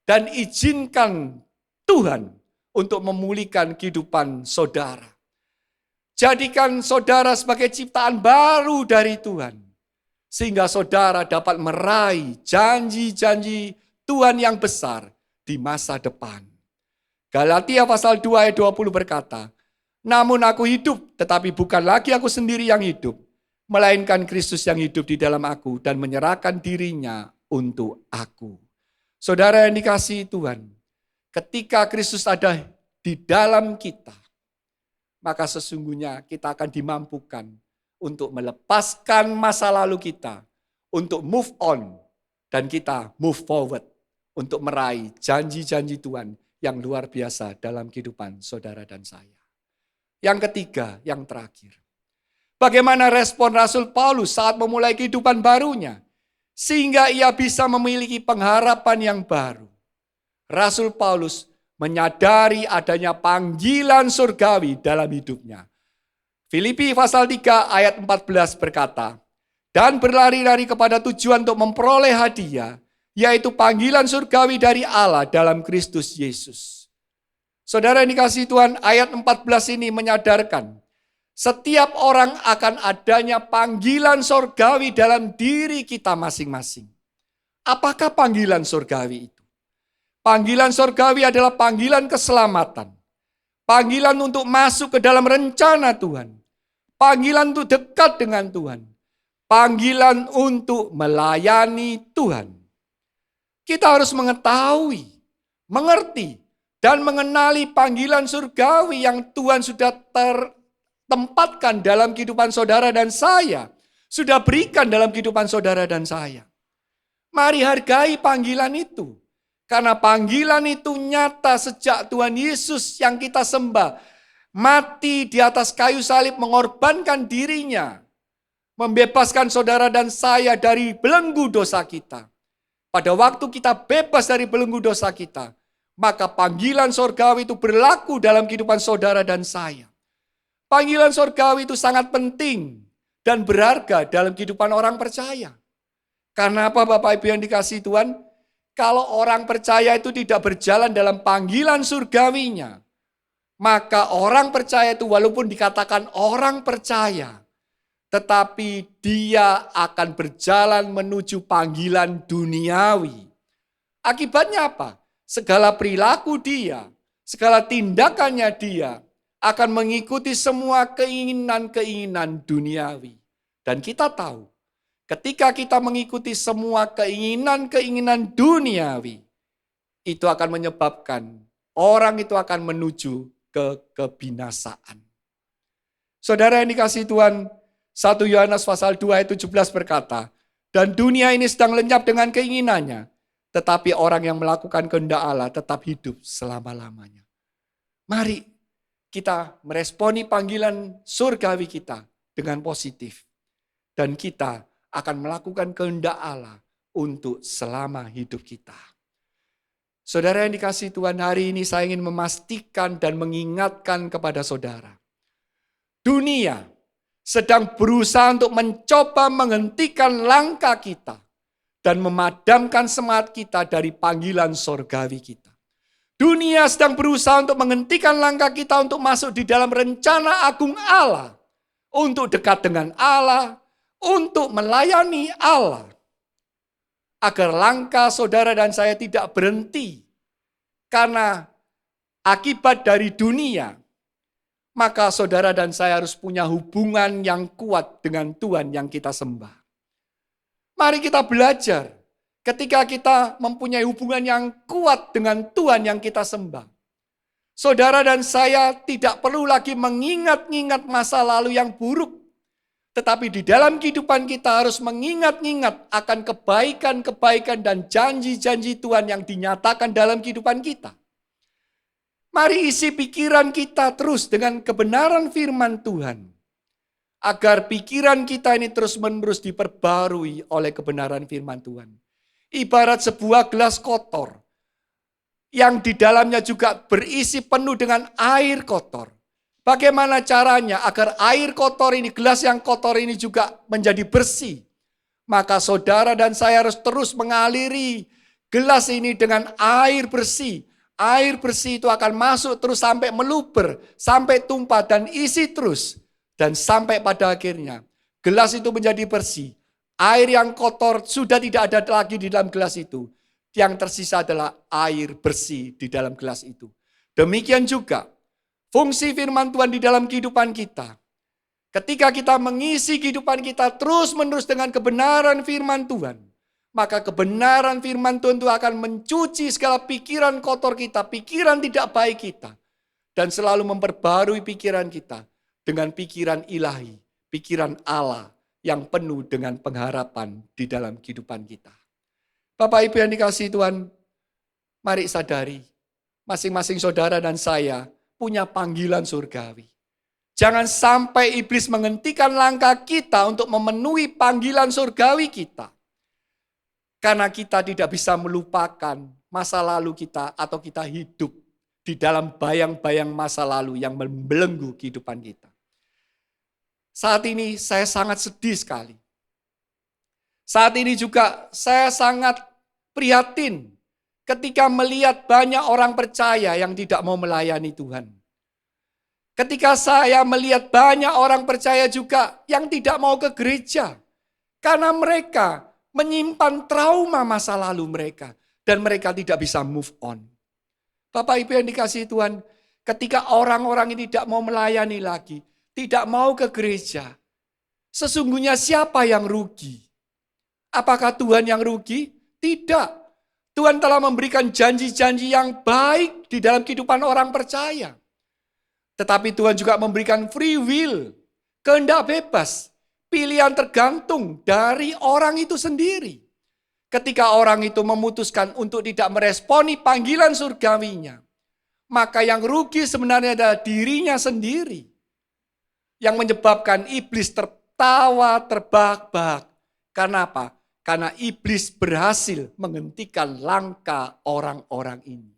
Dan izinkan Tuhan untuk memulihkan kehidupan saudara. Jadikan saudara sebagai ciptaan baru dari Tuhan. Sehingga saudara dapat meraih janji-janji Tuhan yang besar di masa depan. Galatia pasal 2 ayat 20 berkata, namun aku hidup, tetapi bukan lagi aku sendiri yang hidup, melainkan Kristus yang hidup di dalam aku dan menyerahkan dirinya untuk aku. Saudara yang dikasihi Tuhan, ketika Kristus ada di dalam kita, maka sesungguhnya kita akan dimampukan untuk melepaskan masa lalu kita, untuk move on, dan kita move forward, untuk meraih janji-janji Tuhan yang luar biasa dalam kehidupan saudara dan saya. Yang ketiga, yang terakhir. Bagaimana respon Rasul Paulus saat memulai kehidupan barunya, sehingga ia bisa memiliki pengharapan yang baru. Rasul Paulus menyadari adanya panggilan surgawi dalam hidupnya. Filipi pasal 3 ayat 14 berkata, dan berlari-lari kepada tujuan untuk memperoleh hadiah, yaitu panggilan surgawi dari Allah dalam Kristus Yesus. Saudara yang dikasihi Tuhan, ayat 14 ini menyadarkan, setiap orang akan adanya panggilan surgawi dalam diri kita masing-masing. Apakah panggilan surgawi itu? Panggilan surgawi adalah panggilan keselamatan. Panggilan untuk masuk ke dalam rencana Tuhan. Panggilan untuk dekat dengan Tuhan. Panggilan untuk melayani Tuhan. Kita harus mengetahui, mengerti, dan mengenali panggilan surgawi yang Tuhan sudah tempatkan dalam kehidupan saudara dan saya. Sudah berikan dalam kehidupan saudara dan saya. Mari hargai panggilan itu. Karena panggilan itu nyata sejak Tuhan Yesus yang kita sembah. Mati di atas kayu salib mengorbankan dirinya. Membebaskan saudara dan saya dari belenggu dosa kita. Pada waktu kita bebas dari belenggu dosa kita. Maka panggilan surgawi itu berlaku dalam kehidupan saudara dan saya. Panggilan surgawi itu sangat penting dan berharga dalam kehidupan orang percaya. Karena apa Bapak Ibu yang dikasihi Tuhan? Kalau orang percaya itu tidak berjalan dalam panggilan surgawinya, maka orang percaya itu walaupun dikatakan orang percaya, tetapi dia akan berjalan menuju panggilan duniawi. Akibatnya apa? Segala perilaku dia, segala tindakannya dia akan mengikuti semua keinginan-keinginan duniawi. Dan kita tahu, ketika kita mengikuti semua keinginan-keinginan duniawi, itu akan menyebabkan orang itu akan menuju ke kebinasaan. Saudara yang dikasihi Tuhan, 1 Yohanes pasal 2 ayat 17 berkata, dan dunia ini sedang lenyap dengan keinginannya, tetapi orang yang melakukan kehendak Allah tetap hidup selama-lamanya. Mari kita meresponi panggilan surgawi kita dengan positif. Dan kita akan melakukan kehendak Allah untuk selama hidup kita. Saudara yang dikasihi Tuhan, hari ini saya ingin memastikan dan mengingatkan kepada saudara. Dunia sedang berusaha untuk mencoba menghentikan langkah kita dan memadamkan semangat kita dari panggilan surgawi kita. Dunia sedang berusaha untuk menghentikan langkah kita untuk masuk di dalam rencana agung Allah, untuk dekat dengan Allah, untuk melayani Allah. Agar langkah saudara dan saya tidak berhenti karena akibat dari dunia, maka saudara dan saya harus punya hubungan yang kuat dengan Tuhan yang kita sembah. Mari kita belajar ketika kita mempunyai hubungan yang kuat dengan Tuhan yang kita sembah. Saudara dan saya tidak perlu lagi mengingat-ingat masa lalu yang buruk. Tetapi di dalam kehidupan kita harus mengingat-ingat akan kebaikan-kebaikan dan janji-janji Tuhan yang dinyatakan dalam kehidupan kita. Mari isi pikiran kita terus dengan kebenaran firman Tuhan. Agar pikiran kita ini terus-menerus diperbarui oleh kebenaran firman Tuhan. Ibarat sebuah gelas kotor yang di dalamnya juga berisi penuh dengan air kotor. Bagaimana caranya agar air kotor ini, gelas yang kotor ini juga menjadi bersih? Maka saudara dan saya harus terus mengaliri gelas ini dengan air bersih. Air bersih itu akan masuk terus sampai meluber, sampai tumpah dan isi terus. Dan sampai pada akhirnya gelas itu menjadi bersih. Air yang kotor sudah tidak ada lagi di dalam gelas itu. Yang tersisa adalah air bersih di dalam gelas itu. Demikian juga fungsi firman Tuhan di dalam kehidupan kita. Ketika kita mengisi kehidupan kita terus-menerus dengan kebenaran firman Tuhan, maka kebenaran firman Tuhan itu akan mencuci segala pikiran kotor kita, pikiran tidak baik kita, dan selalu memperbarui pikiran kita dengan pikiran ilahi, pikiran Allah yang penuh dengan pengharapan di dalam kehidupan kita. Bapak Ibu yang dikasihi Tuhan, mari sadari, masing-masing saudara dan saya punya panggilan surgawi. Jangan sampai iblis menghentikan langkah kita untuk memenuhi panggilan surgawi kita. Karena kita tidak bisa melupakan masa lalu kita atau kita hidup di dalam bayang-bayang masa lalu yang membelenggu kehidupan kita. Saat ini saya sangat sedih sekali. Saat ini juga saya sangat prihatin ketika melihat banyak orang percaya yang tidak mau melayani Tuhan. Ketika saya melihat banyak orang percaya juga yang tidak mau ke gereja. Karena mereka menyimpan trauma masa lalu mereka. Dan mereka tidak bisa move on. Bapak Ibu yang dikasihi Tuhan, ketika orang-orang ini tidak mau melayani lagi, tidak mau ke gereja, sesungguhnya siapa yang rugi? Apakah Tuhan yang rugi? Tidak. Tuhan telah memberikan janji-janji yang baik di dalam kehidupan orang percaya. Tetapi Tuhan juga memberikan free will, kehendak bebas, pilihan tergantung dari orang itu sendiri. Ketika orang itu memutuskan untuk tidak meresponi panggilan surgawinya, maka yang rugi sebenarnya adalah dirinya sendiri. Yang menyebabkan iblis tertawa terbahak-bahak. Karena apa? Karena iblis berhasil menghentikan langkah orang-orang ini.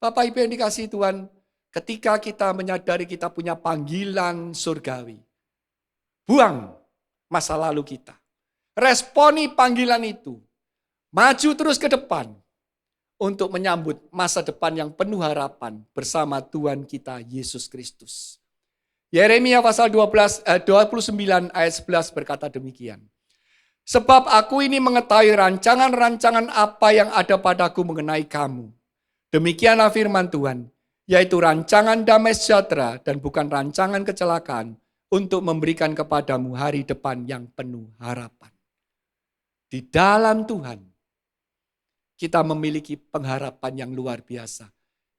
Bapak Ibu yang dikasihi Tuhan, ketika kita menyadari kita punya panggilan surgawi, buang masa lalu kita. Responi panggilan itu. Maju terus ke depan. untuk menyambut masa depan yang penuh harapan bersama Tuhan kita Yesus Kristus. Yeremia pasal 29 ayat 11 berkata demikian. Sebab aku ini mengetahui rancangan-rancangan apa yang ada padaku mengenai kamu. Demikianlah firman Tuhan, yaitu rancangan damai sejahtera dan bukan rancangan kecelakaan untuk memberikan kepadamu hari depan yang penuh harapan. Di dalam Tuhan, kita memiliki pengharapan yang luar biasa.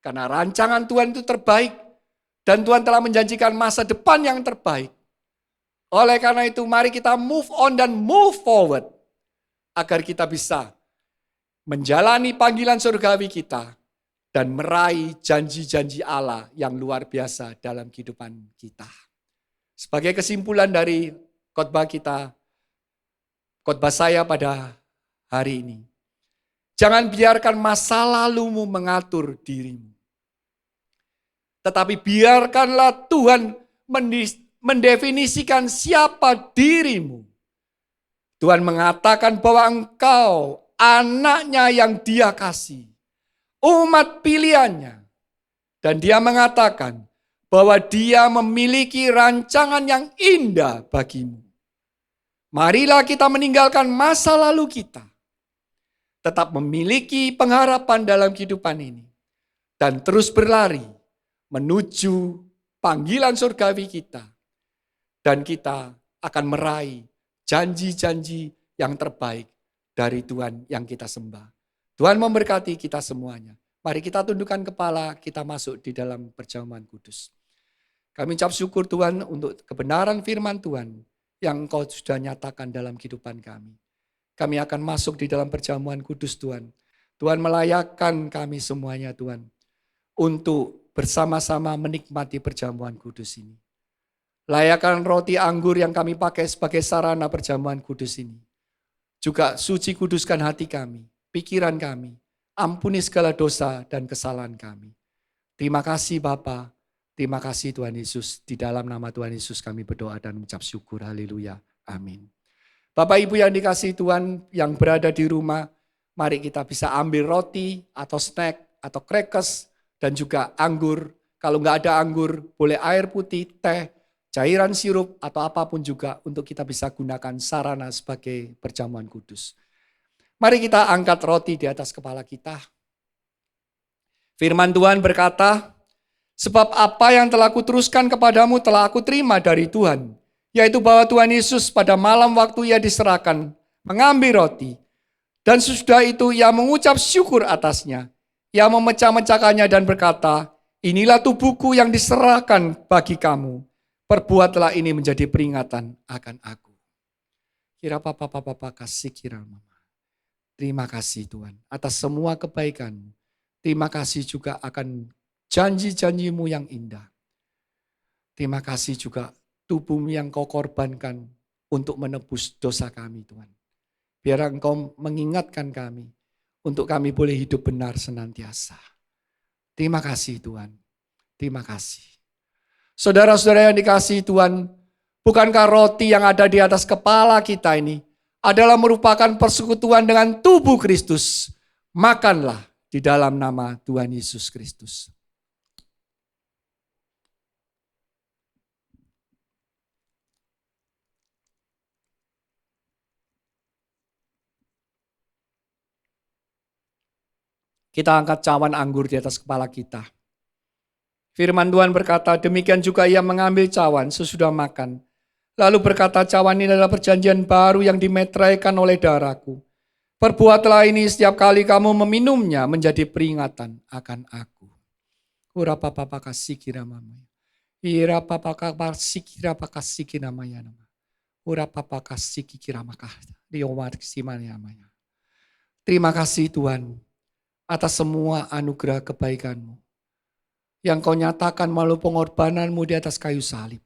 Karena rancangan Tuhan itu terbaik dan Tuhan telah menjanjikan masa depan yang terbaik. Oleh karena itu, mari kita move on dan move forward agar kita bisa menjalani panggilan surgawi kita dan meraih janji-janji Allah yang luar biasa dalam kehidupan kita. Sebagai kesimpulan dari khotbah kita, khotbah saya pada hari ini, jangan biarkan masa lalumu mengatur dirimu. Tetapi biarkanlah Tuhan mendefinisikan siapa dirimu. Tuhan mengatakan bahwa engkau anaknya yang Dia kasih, umat pilihannya. Dan Dia mengatakan bahwa Dia memiliki rancangan yang indah bagimu. Marilah kita meninggalkan masa lalu kita, tetap memiliki pengharapan dalam kehidupan ini, dan terus berlari menuju panggilan surgawi kita. Dan kita akan meraih janji-janji yang terbaik dari Tuhan yang kita sembah. Tuhan memberkati kita semuanya. Mari kita tundukkan kepala, kita masuk di dalam perjamuan kudus. Kami ucap syukur Tuhan untuk kebenaran firman Tuhan yang Engkau sudah nyatakan dalam kehidupan kami. Kami akan masuk di dalam perjamuan kudus Tuhan. Tuhan melayakkan kami semuanya Tuhan untuk bersama-sama menikmati perjamuan kudus ini. Layakkan roti anggur yang kami pakai sebagai sarana perjamuan kudus ini. Juga suci kuduskan hati kami, pikiran kami. Ampuni segala dosa dan kesalahan kami. Terima kasih Bapa, terima kasih Tuhan Yesus. Di dalam nama Tuhan Yesus kami berdoa dan mengucap syukur. Haleluya. Amin. Bapak Ibu yang dikasihi Tuhan yang berada di rumah, mari kita bisa ambil roti atau snack atau crackers dan juga anggur. Kalau nggak ada anggur, boleh air putih, teh, cairan sirup atau apapun juga untuk kita bisa gunakan sarana sebagai perjamuan kudus. Mari kita angkat roti di atas kepala kita. Firman Tuhan berkata, sebab apa yang telah kuteruskan kepadamu telah aku terima dari Tuhan, yaitu bahwa Tuhan Yesus pada malam waktu Ia diserahkan mengambil roti, dan sesudah itu Ia mengucap syukur atasnya. Ia memecah-mecahkannya dan berkata, inilah tubuhku yang diserahkan bagi kamu. Perbuatlah ini menjadi peringatan akan aku. Kira papa kasih kira mama. Terima kasih Tuhan atas semua kebaikan-Mu. Terima kasih juga akan janji-janji-Mu yang indah. Terima kasih juga tubuh-Mu yang Kau korbankan untuk menebus dosa kami Tuhan. Biar Engkau mengingatkan kami untuk kami boleh hidup benar senantiasa. Terima kasih Tuhan. Terima kasih. Saudara-saudara yang dikasihi Tuhan, bukankah roti yang ada di atas kepala kita ini adalah merupakan persekutuan dengan tubuh Kristus? Makanlah di dalam nama Tuhan Yesus Kristus. Kita angkat cawan anggur di atas kepala kita. Firman Tuhan berkata, demikian juga Ia mengambil cawan sesudah makan. Lalu berkata, cawan ini adalah perjanjian baru yang dimeteraikan oleh darahku. Perbuatlah ini setiap kali kamu meminumnya menjadi peringatan akan aku. Ura papa kasih kira mama. Ira papa kasih kira pakasih kira maya nama. Ura papa kasih kira makah. Diomar simanya maya. Terima kasih Tuhan atas semua anugerah kebaikan-Mu yang Kau nyatakan melalui pengorbanan-Mu di atas kayu salib.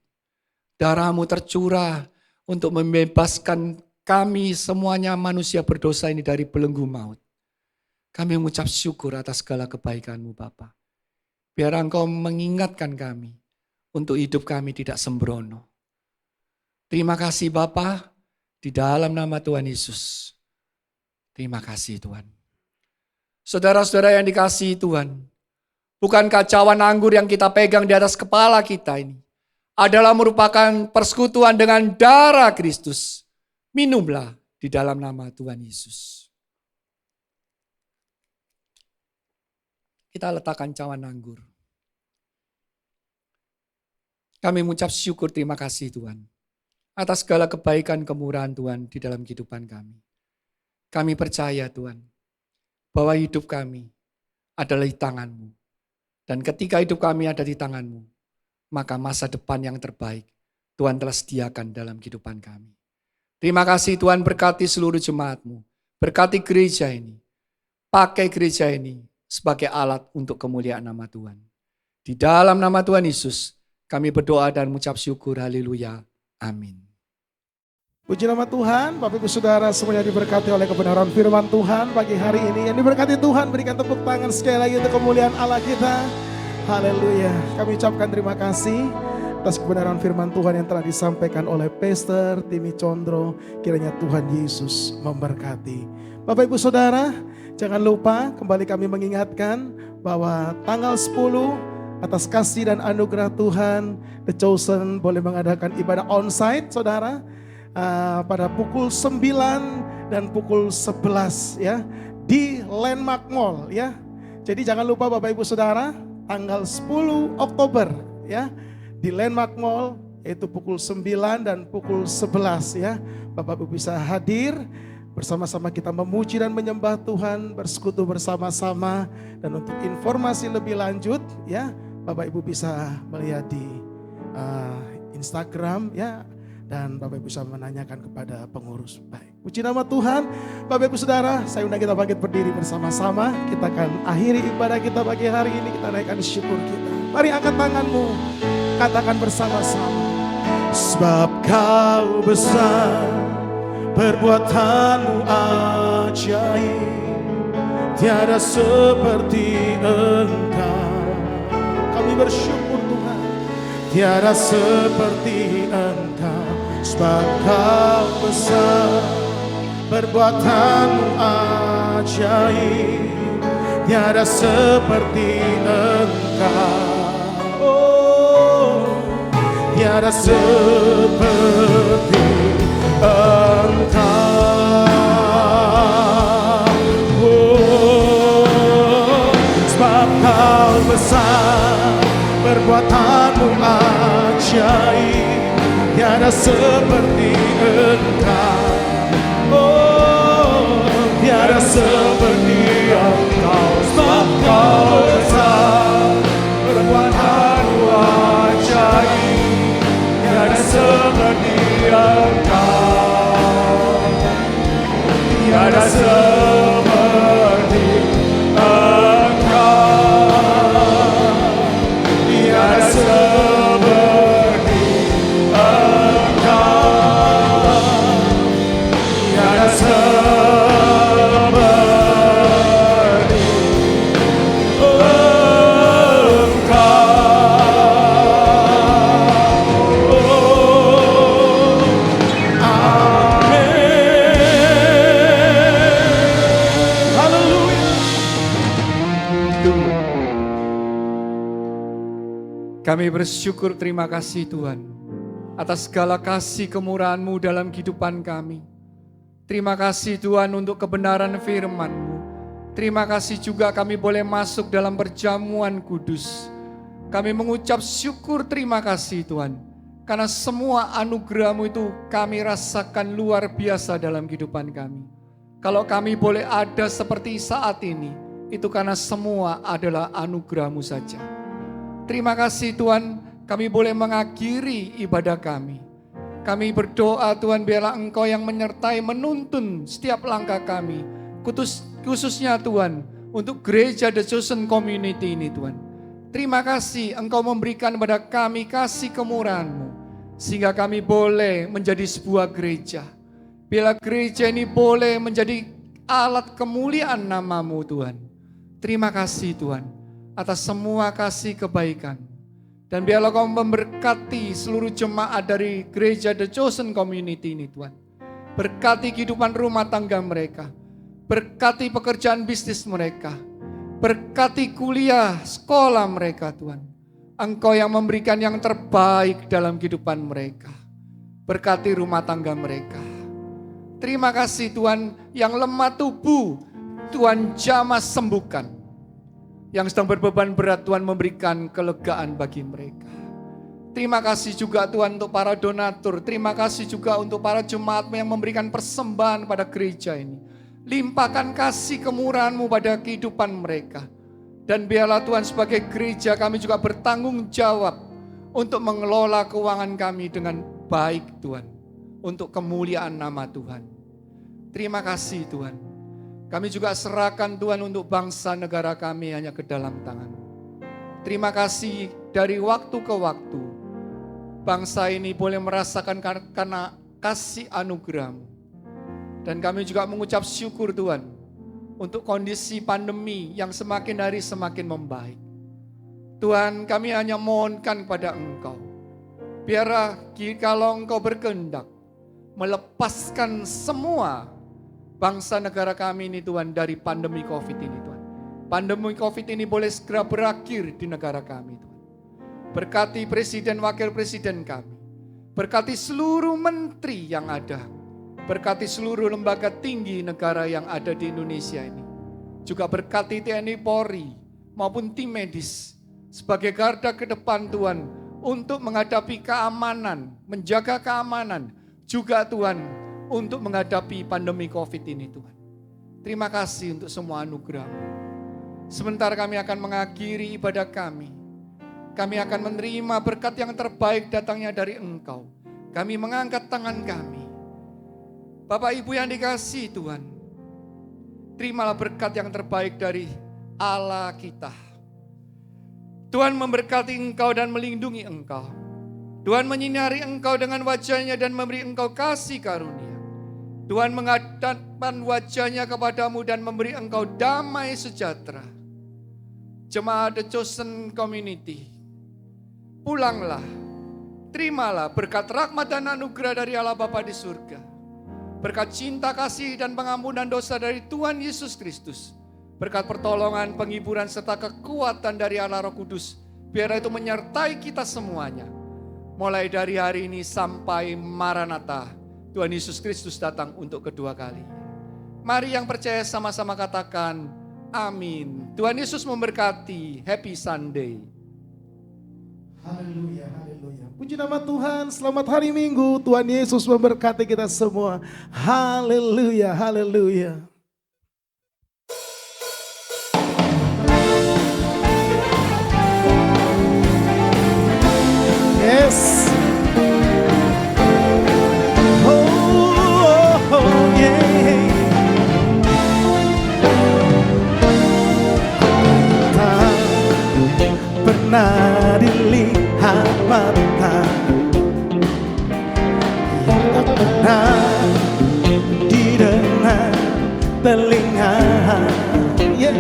Darah-Mu tercurah untuk membebaskan kami semuanya manusia berdosa ini dari belenggu maut. Kami mengucap syukur atas segala kebaikan-Mu Bapa. Biar Engkau mengingatkan kami untuk hidup kami tidak sembrono. Terima kasih Bapa, di dalam nama Tuhan Yesus. Terima kasih Tuhan. Saudara-saudara yang dikasihi Tuhan, bukankah cawan anggur yang kita pegang di atas kepala kita ini adalah merupakan persekutuan dengan darah Kristus? Minumlah di dalam nama Tuhan Yesus. Kita letakkan cawan anggur. Kami mengucap syukur terima kasih Tuhan atas segala kebaikan kemurahan Tuhan di dalam kehidupan kami. Kami percaya Tuhan bahwa hidup kami adalah di tangan-Mu. Dan ketika hidup kami ada di tangan-Mu, maka masa depan yang terbaik Tuhan telah sediakan dalam kehidupan kami. Terima kasih Tuhan, berkati seluruh jemaat-Mu. Berkati gereja ini. Pakai gereja ini sebagai alat untuk kemuliaan nama Tuhan. Di dalam nama Tuhan Yesus, kami berdoa dan mengucap syukur. Haleluya. Amin. Puji nama Tuhan, Bapak Ibu Saudara semuanya diberkati oleh kebenaran firman Tuhan pagi hari ini. Yang diberkati Tuhan, berikan tepuk tangan sekali lagi untuk kemuliaan Allah kita. Haleluya. Kami ucapkan terima kasih atas kebenaran firman Tuhan yang telah disampaikan oleh Pastor Timi Condro. Kiranya Tuhan Yesus memberkati. Bapak Ibu Saudara, jangan lupa kembali kami mengingatkan bahwa tanggal 10 atas kasih dan anugerah Tuhan, The Chosen boleh mengadakan ibadah onsite saudara. Pada pukul 9 dan pukul 11 ya di Landmark Mall ya. Jadi jangan lupa Bapak Ibu Saudara, tanggal 10 Oktober ya di Landmark Mall, yaitu pukul 9 dan pukul 11 ya. Bapak Ibu bisa hadir bersama-sama, kita memuji dan menyembah Tuhan, bersekutu bersama-sama. Dan untuk informasi lebih lanjut ya, Bapak Ibu bisa melihat di Instagram ya. Dan Bapak Ibu bisa menanyakan kepada pengurus. Baik, puji nama Tuhan. Bapak Ibu Saudara, saya undang kita bangkit berdiri bersama-sama. Kita akan akhiri ibadah kita pagi hari ini. Kita naikkan syukur kita. Mari angkat tanganmu, katakan bersama-sama. Sebab Kau besar, perbuatanmu ajaib, tiada seperti Engkau. Kami bersyukur Tuhan, tiada seperti Engkau. Sebab Kau besar, perbuatanmu ajaib, tiada seperti Engkau. Oh, tiada seperti Engkau. Oh, sebab Kau besar, perbuatanmu ajaib, tiada seperti Engkau. Oh, tiada seperti Engkau. Sebab Kau besar, perbuatanmu ajaib, tiada seperti Engkau. Tiada seperti Engkau. Tiada seperti Engkau. Tiada seperti Engkau. Amin. Haleluya. Kami bersyukur terima kasih Tuhan atas segala kasih kemurahan-Mu dalam kehidupan kami. Terima kasih Tuhan untuk kebenaran firman-Mu. Terima kasih juga kami boleh masuk dalam perjamuan kudus. Kami mengucap syukur terima kasih Tuhan, karena semua anugerah-Mu itu kami rasakan luar biasa dalam kehidupan kami. Kalau kami boleh ada seperti saat ini, itu karena semua adalah anugerah-Mu saja. Terima kasih Tuhan, kami boleh mengakhiri ibadah kami. Kami berdoa Tuhan, biarlah Engkau yang menyertai menuntun setiap langkah kami. Khususnya Tuhan, untuk gereja The Chosen Community ini Tuhan. Terima kasih Engkau memberikan kepada kami kasih kemurahan-Mu, sehingga kami boleh menjadi sebuah gereja. Bila gereja ini boleh menjadi alat kemuliaan nama-Mu Tuhan. Terima kasih Tuhan atas semua kasih kebaikan. Dan biarlah Kau memberkati seluruh jemaat dari gereja The Chosen Community ini Tuhan. Berkati kehidupan rumah tangga mereka. Berkati pekerjaan bisnis mereka. Berkati kuliah, sekolah mereka Tuhan. Engkau yang memberikan yang terbaik dalam kehidupan mereka. Berkati rumah tangga mereka. Terima kasih Tuhan, yang lemah tubuh Tuhan jamah sembuhkan. Yang sedang berbeban berat Tuhan memberikan kelegaan bagi mereka. Terima kasih juga Tuhan untuk para donatur. Terima kasih juga untuk para jemaat yang memberikan persembahan pada gereja ini. Limpahkan kasih kemurahan-Mu pada kehidupan mereka. Dan biarlah Tuhan sebagai gereja kami juga bertanggung jawab untuk mengelola keuangan kami dengan baik Tuhan. Untuk kemuliaan nama Tuhan. Terima kasih Tuhan. Kami juga serahkan Tuhan untuk bangsa negara kami hanya ke dalam tangan. Terima kasih dari waktu ke waktu. Bangsa ini boleh merasakan karena kasih anugerah-Mu. Dan kami juga mengucap syukur Tuhan untuk kondisi pandemi yang semakin hari semakin membaik. Tuhan, kami hanya mohonkan kepada Engkau. Biarlah kalau Engkau berkehendak melepaskan semua bangsa negara kami ini Tuhan dari pandemi COVID ini Tuhan. Pandemi COVID ini boleh segera berakhir di negara kami Tuhan. Berkati presiden wakil presiden kami. Berkati seluruh menteri yang ada. Berkati seluruh lembaga tinggi negara yang ada di Indonesia ini. Juga berkati TNI Polri maupun tim medis sebagai garda ke depan Tuhan untuk menghadapi keamanan, menjaga keamanan. Juga Tuhan untuk menghadapi pandemi COVID ini Tuhan. Terima kasih untuk semua anugerah-Mu. Sebentar kami akan mengakhiri ibadah kami. Kami akan menerima berkat yang terbaik datangnya dari Engkau. Kami mengangkat tangan kami. Bapak Ibu yang dikasihi Tuhan, terimalah berkat yang terbaik dari Allah kita. Tuhan memberkati engkau dan melindungi engkau. Tuhan menyinari engkau dengan wajah-Nya dan memberi engkau kasih karunia. Tuhan menghadapkan wajah-Nya kepadamu dan memberi engkau damai sejahtera. Jemaat The Chosen Community, pulanglah, terimalah berkat rahmat dan anugerah dari Allah Bapa di surga. Berkat cinta kasih dan pengampunan dosa dari Tuhan Yesus Kristus. Berkat pertolongan, penghiburan serta kekuatan dari Allah Roh Kudus. Biar itu menyertai kita semuanya. Mulai dari hari ini sampai Maranatha. Tuhan Yesus Kristus datang untuk kedua kali. Mari yang percaya sama-sama katakan amin. Tuhan Yesus memberkati. Happy Sunday. Haleluya, haleluya. Puji nama Tuhan, selamat hari Minggu. Tuhan Yesus memberkati kita semua. Haleluya, haleluya. Yes. Yeah. Tak pernah dilihat mata, yang tak pernah didengar telinga, yeah.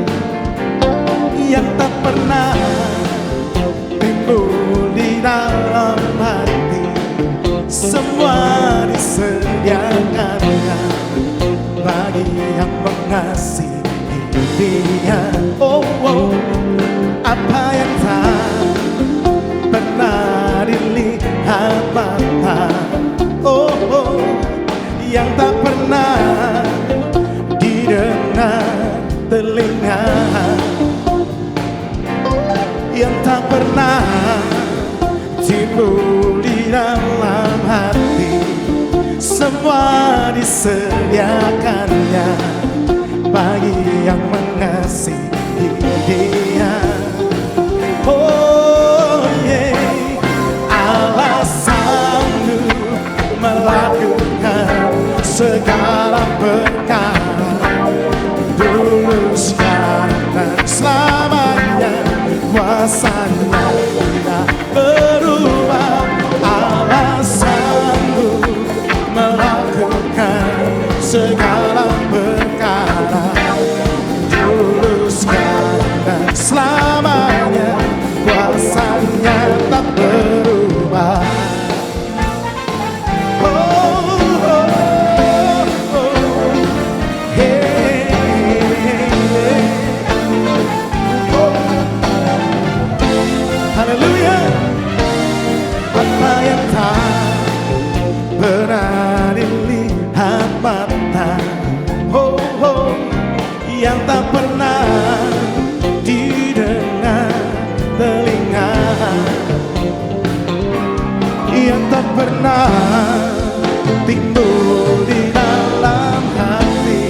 Yang tak pernah timbul di dalam hati, semua disediakannya bagi yang mengasihi Dia. Oh, oh, apa yang tak pernah dilihat mata, oh, oh, yang tak pernah didengar telinga, yang tak pernah timbul di dalam hati, semua disediakannya bagi yang mengasihi Dia. Oh yeah, Allah sanggup melakukan segala perkara, dulu, sekarang, dan selamanya. Kuasa-Nya tidak berubah. Allah sanggup melakukan segala perkara, dulu, sekarang, dan Tuhan timbul di dalam hati,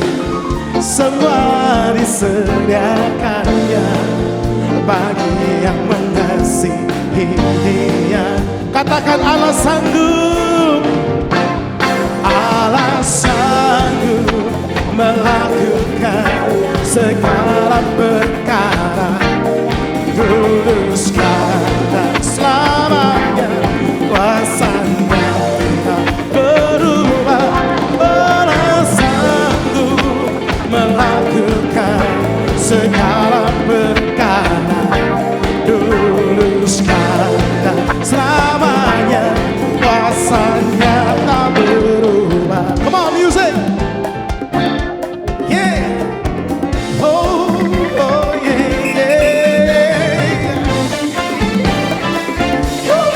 semua disediakannya bagi yang mengasihi Dia. Katakan Allah sanggup, Allah sanggup melakukan segala perkara, dulu sekarang dan selamanya. Kuasanya tidak berubah. Allah sanggup melakukan segala perkara, dulu sekarang dan selamanya. Kuasanya tak berubah. Come on, music. Yeah. Oh, oh yeah, yeah. Woo.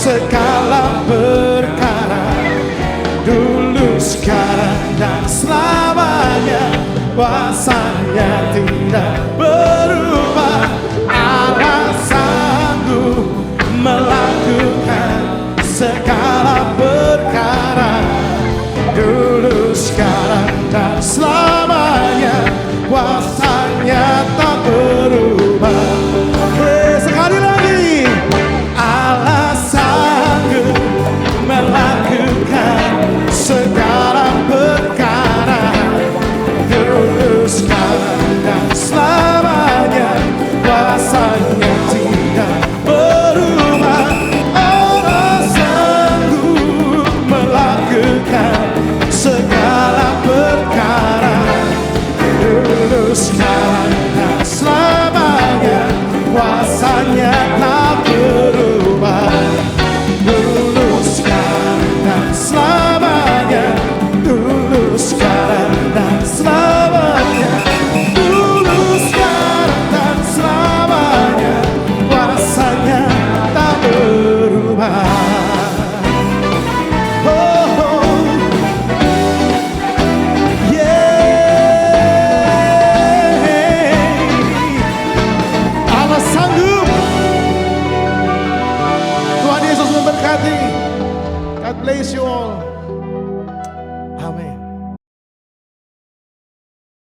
Segala perkara, dulu sekarang dan selamanya. Kuasanya tidak berubah. Allah sanggup melakukan segala perkara, dulu sekarang dan selamanya. Kuasanya tak berubah. Sekali lagi, Allah sanggup melakukan segala perkara, dulu sekarang dan selamanya. Kuasanya tidak berubah. Allah sanggup melakukan segala perkara, dulu sekarang dan selamanya. Kuasanya tak berubah. Dulu sekarang dan selamanya. Dulu sekarang dan selamanya. Dulu sekarang dan selamanya. Kuasanya tak berubah. Oh, oh. Yeah. Allah sanggup. Tuhan Yesus memberkati. God bless you all. Amen.